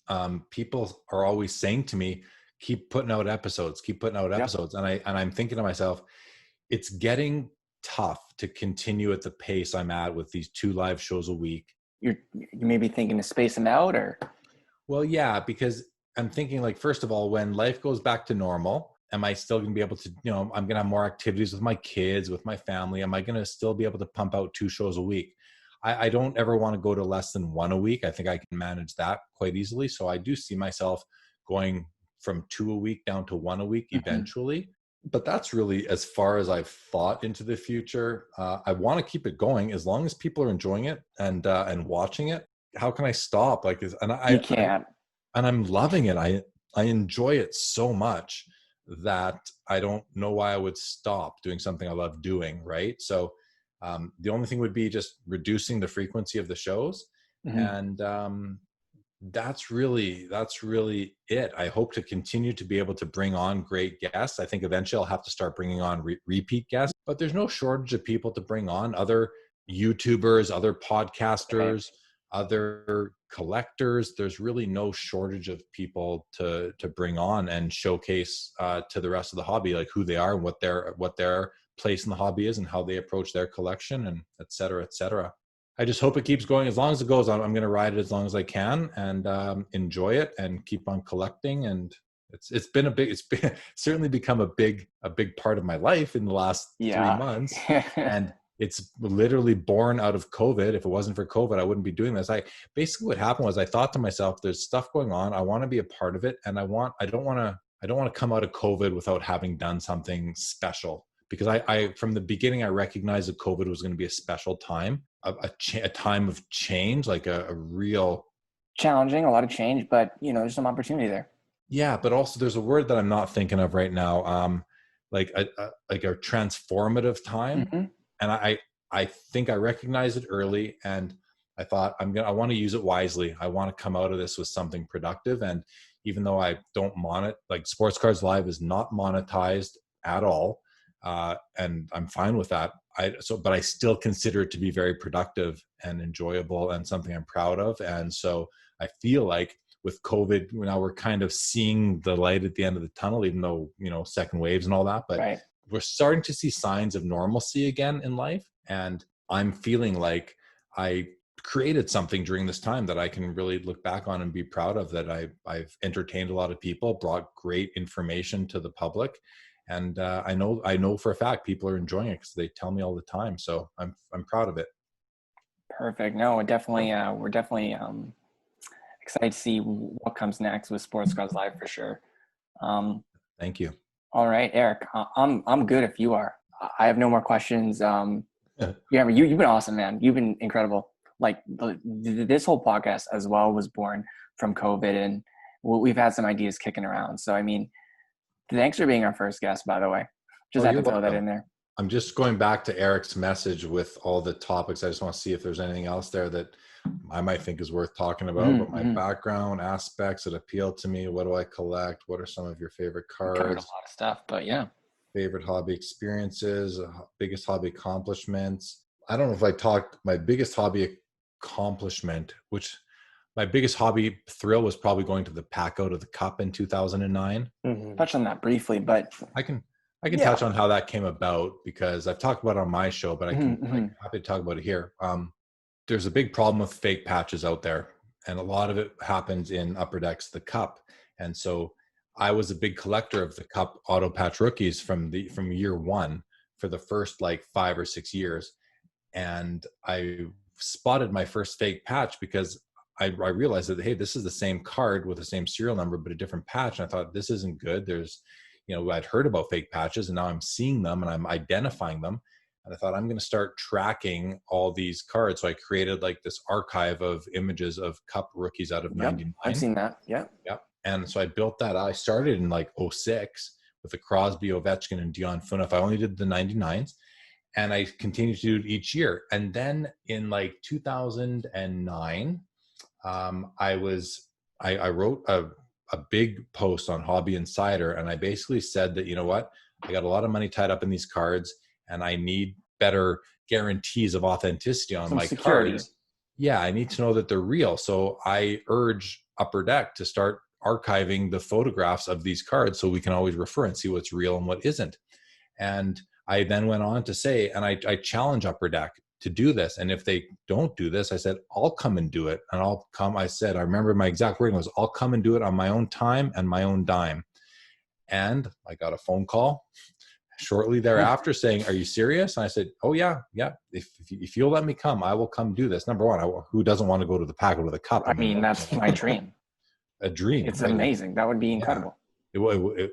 people are always saying to me, keep putting out episodes. And I'm thinking to myself, it's getting tough to continue at the pace I'm at with these 2 live shows a week.
You're maybe thinking to space them out, or?
Well, yeah, because I'm thinking, like, first of all, when life goes back to normal, am I still going to be able to, I'm going to have more activities with my kids, with my family? Am I going to still be able to pump out 2 shows a week? I don't ever want to go to less than 1 a week. I think I can manage that quite easily. So I do see myself going from 2 a week down to 1 a week eventually. But that's really as far as I've thought into the future. I want to keep it going as long as people are enjoying it and watching it. How can I stop? You
can't.
And I'm loving it. I enjoy it so much that I don't know why I would stop doing something I love doing. Right. So the only thing would be just reducing the frequency of the shows. And that's really it. I hope to continue to be able to bring on great guests. I think eventually I'll have to start bringing on repeat guests, but there's no shortage of people to bring on, other YouTubers, other podcasters, other collectors. There's really no shortage of people to bring on and showcase to the rest of the hobby, like who they are and what their place in the hobby is and how they approach their collection, and et cetera, et cetera. I just hope it keeps going. As long as it goes on, I'm going to ride it as long as I can and enjoy it and keep on collecting. And it's certainly become a big part of my life in the last 3 months. And it's literally born out of COVID. If it wasn't for COVID, I wouldn't be doing this. Basically what happened was I thought to myself, there's stuff going on. I want to be a part of it. And I don't want to come out of COVID without having done something special. Because I from the beginning, I recognized that COVID was going to be a special time, a time of change, like a real
challenging, a lot of change, but there's some opportunity there.
Yeah, but also there's a word that I'm not thinking of right now, like a transformative time, and I think I recognized it early, and I thought I want to use it wisely. I want to come out of this with something productive, and even though I don't like Sports Cards Live is not monetized at all. And I'm fine with that. But I still consider it to be very productive and enjoyable and something I'm proud of. And so I feel like with COVID, now we're kind of seeing the light at the end of the tunnel, even though, second waves and all that, but
Right.
we're starting to see signs of normalcy again in life. And I'm feeling like I created something during this time that I can really look back on and be proud of, that I've entertained a lot of people, brought great information to the public. And I know for a fact people are enjoying it because they tell me all the time. So I'm proud of it.
Perfect. No, we're definitely excited to see what comes next with Sports Cards Live for sure.
Thank you.
All right, Eric, I'm good if you are. I have no more questions. You've been awesome, man. You've been incredible. Like this whole podcast as well was born from COVID, and we've had some ideas kicking around. So, I mean, thanks for being our first guest, by the way. Just had to throw that in there.
I'm just going back to Eric's message with all the topics. I just want to see if there's anything else there that I might think is worth talking about. But my background, aspects that appeal to me. What do I collect? What are some of your favorite cards?
Covered a lot of stuff, but yeah.
Favorite hobby experiences, biggest hobby accomplishments. I don't know if I talked my biggest hobby accomplishment, which my biggest hobby thrill was probably going to the pack out of the Cup in 2009.
Touched on that briefly, but
I can touch on how that came about, because I've talked about it on my show, but I'm happy to talk about it here. There's a big problem with fake patches out there, and a lot of it happens in Upper Deck's the Cup. And so I was a big collector of the Cup auto patch rookies from year one for the first like 5 or 6 years. And I spotted my first fake patch because I realized that, hey, this is the same card with the same serial number, but a different patch. And I thought, this isn't good. There's, I'd heard about fake patches, and now I'm seeing them and I'm identifying them. And I thought, I'm going to start tracking all these cards. So I created like this archive of images of Cup rookies out of 99.
I've seen that. Yeah.
Yep. And so I built that. I started in like 06 with the Crosby, Ovechkin, and Dion Phaneuf. I only did the 99s. And I continued to do it each year. And then in like 2009, I wrote a big post on Hobby Insider, and I basically said that, you know what, I got a lot of money tied up in these cards, and I need better guarantees of authenticity on my cards. Yeah, I need to know that they're real. So I urge Upper Deck to start archiving the photographs of these cards so we can always refer and see what's real and what isn't. And I then went on to say, and I challenge Upper Deck to do this. And if they don't do this, I said, I'll come and do it. And I remember my exact wording was, I'll come and do it on my own time and my own dime. And I got a phone call shortly thereafter saying, are you serious? And I said, oh yeah. If you'll let me come, I will come do this. Number one, who doesn't want to go to the pack or to the Cup?
I mean, that's my dream.
A dream.
It's amazing. That would be incredible.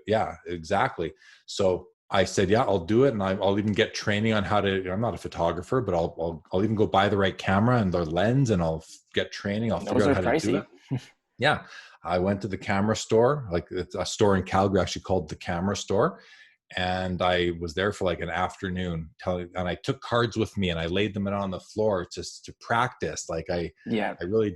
Yeah, exactly. So I said, yeah, I'll do it. And I'll even get training on how to, I'm not a photographer, but I'll even go buy the right camera and the lens, and I'll get training. I'll figure out how to do it. Yeah. I went to the camera store, like it's a store in Calgary actually called the Camera Store. And I was there for like an afternoon and I took cards with me and I laid them out on the floor just to practice. Like I really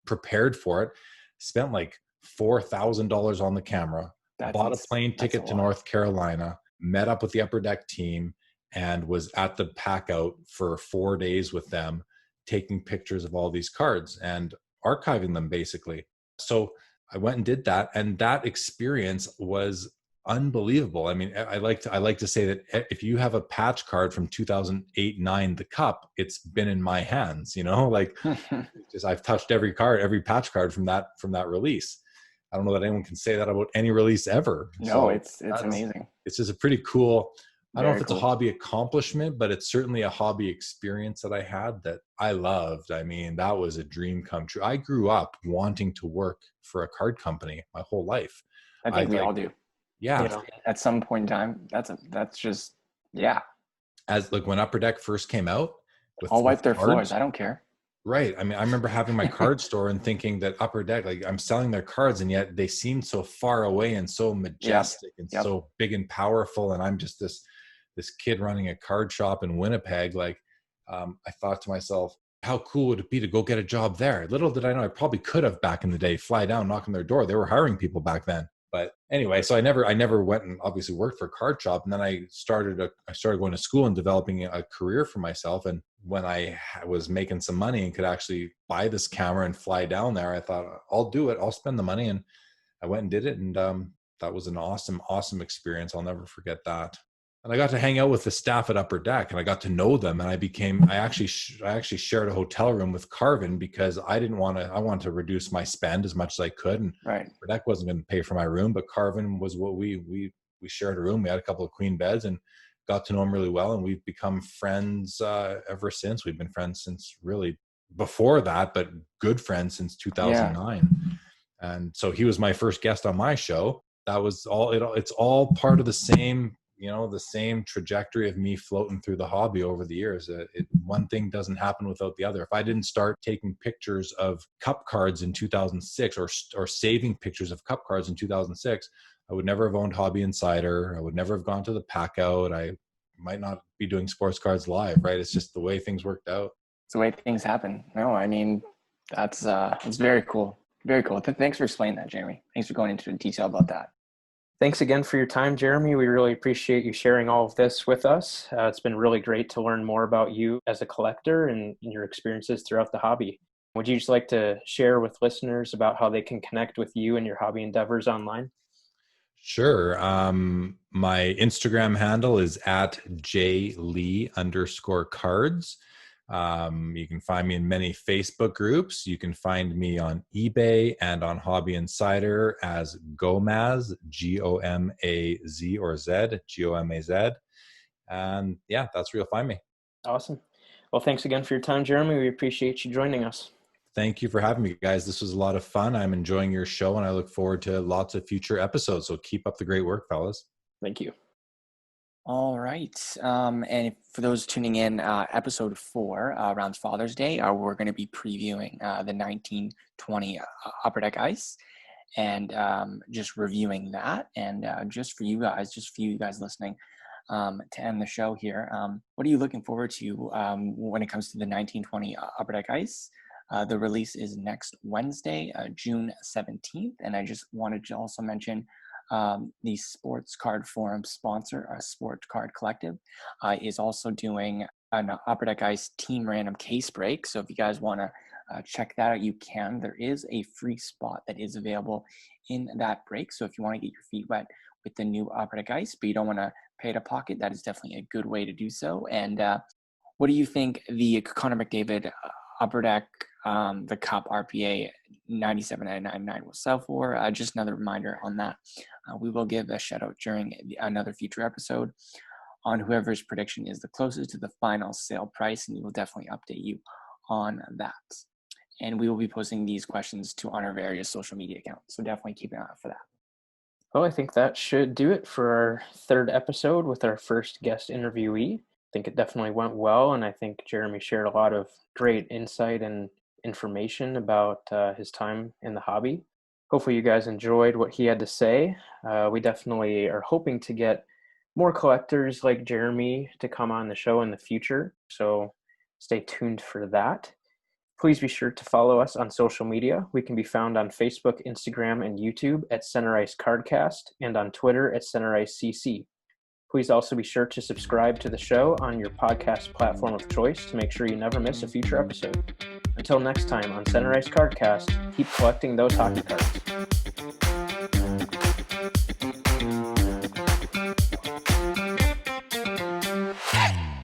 prepared for it. Spent like $4,000 on the camera, bought a plane ticket to North Carolina, met up with the Upper Deck team, and was at the pack out for 4 days with them, taking pictures of all these cards and archiving them basically. So I went and did that, and that experience was unbelievable. I mean, I like to say that if you have a patch card from 2008-9, the Cup, it's been in my hands, like just I've touched every patch card from that release. I don't know that anyone can say that about any release ever.
No, so it's amazing.
It's just a pretty cool, I don't know if it's a hobby accomplishment, but it's certainly a hobby experience that I had that I loved. I mean, that was a dream come true. I grew up wanting to work for a card company my whole life.
I think we all do.
Yeah.
At some point in time, that's just, yeah.
As like when Upper Deck first came out.
I'll wipe their floors. I don't care.
Right. I mean, I remember having my card store and thinking that Upper Deck, like I'm selling their cards, and yet they seemed so far away and so majestic and so big and powerful. And I'm just this kid running a card shop in Winnipeg. Like I thought to myself, how cool would it be to go get a job there? Little did I know I probably could have back in the day, fly down, knock on their door. They were hiring people back then. But anyway, so I never went and obviously worked for a card shop. And then I started going to school and developing a career for myself. And when I was making some money and could actually buy this camera and fly down there, I thought, I'll do it. I'll spend the money. And I went and did it. And that was an awesome experience. I'll never forget that. And I got to hang out with the staff at Upper Deck, and I got to know them. And I actually shared a hotel room with Carvin because I wanted to reduce my spend as much as I could. And
Right.
Upper Deck wasn't going to pay for my room, but Carvin was what we shared a room. We had a couple of queen beds and got to know him really well. And we've become friends ever since. We've been friends since really before that, but good friends since 2009. Yeah. And so he was my first guest on my show. That was all, it's all part of the same, the same trajectory of me floating through the hobby over the years. One thing doesn't happen without the other. If I didn't start taking pictures of cup cards in 2006 or saving pictures of cup cards in 2006, I would never have owned Hobby Insider. I would never have gone to the pack out. I might not be doing sports cards live, right? It's just the way things worked out.
It's the way things happen. No, I mean, that's very cool. Very cool. Thanks for explaining that, Jeremy. Thanks for going into detail about that.
Thanks again for your time, Jeremy. We really appreciate you sharing all of this with us. It's been really great to learn more about you as a collector and your experiences throughout the hobby. Would you just like to share with listeners about how they can connect with you and your hobby endeavors online?
Sure. My Instagram handle is at jlee_cards. You can find me in many Facebook groups. You can find me on eBay and on Hobby Insider as Gomaz, Gomaz or Z, Gomaz. And yeah, that's where you'll find me.
Awesome. Well, thanks again for your time, Jeremy. We appreciate you joining us.
Thank you for having me, guys. This was a lot of fun. I'm enjoying your show, and I look forward to lots of future episodes. So keep up the great work, fellas.
Thank you.
All right. And for those tuning in, episode 4, around Father's Day, we're going to be previewing the 1920 Upper Deck Ice and just reviewing that. And just for you guys listening, to end the show here, what are you looking forward to when it comes to the 1920 Upper Deck Ice? The release is next Wednesday, June 17th. And I just wanted to also mention the Sports Card Forum sponsor, Sport Card Collective, is also doing an Upper Deck Ice Team Random case break. So if you guys want to check that out, you can. There is a free spot that is available in that break. So if you want to get your feet wet with the new Upper Deck Ice, but you don't want to pay out of pocket, that is definitely a good way to do so. And what do you think the Connor McDavid Upper Deck, the Cup RPA 97.99 will sell for? Just another reminder on that. We will give a shout out during another future episode on whoever's prediction is the closest to the final sale price, and we will definitely update you on that. And we will be posting these questions on our various social media accounts, so definitely keep an eye out for that.
Well, I think that should do it for our 3rd episode with our first guest interviewee. I think it definitely went well, and I think Jeremy shared a lot of great insight and information about his time in the hobby. Hopefully you guys enjoyed what he had to say. We definitely are hoping to get more collectors like Jeremy to come on the show in the future, so stay tuned for that. Please be sure to follow us on social media. We can be found on Facebook, Instagram, and YouTube at Center Ice Cardcast and on Twitter at Center Ice CC. Please also be sure to subscribe to the show on your podcast platform of choice to make sure you never miss a future episode. Until next time on Center Ice Cardcast, keep collecting those hockey cards.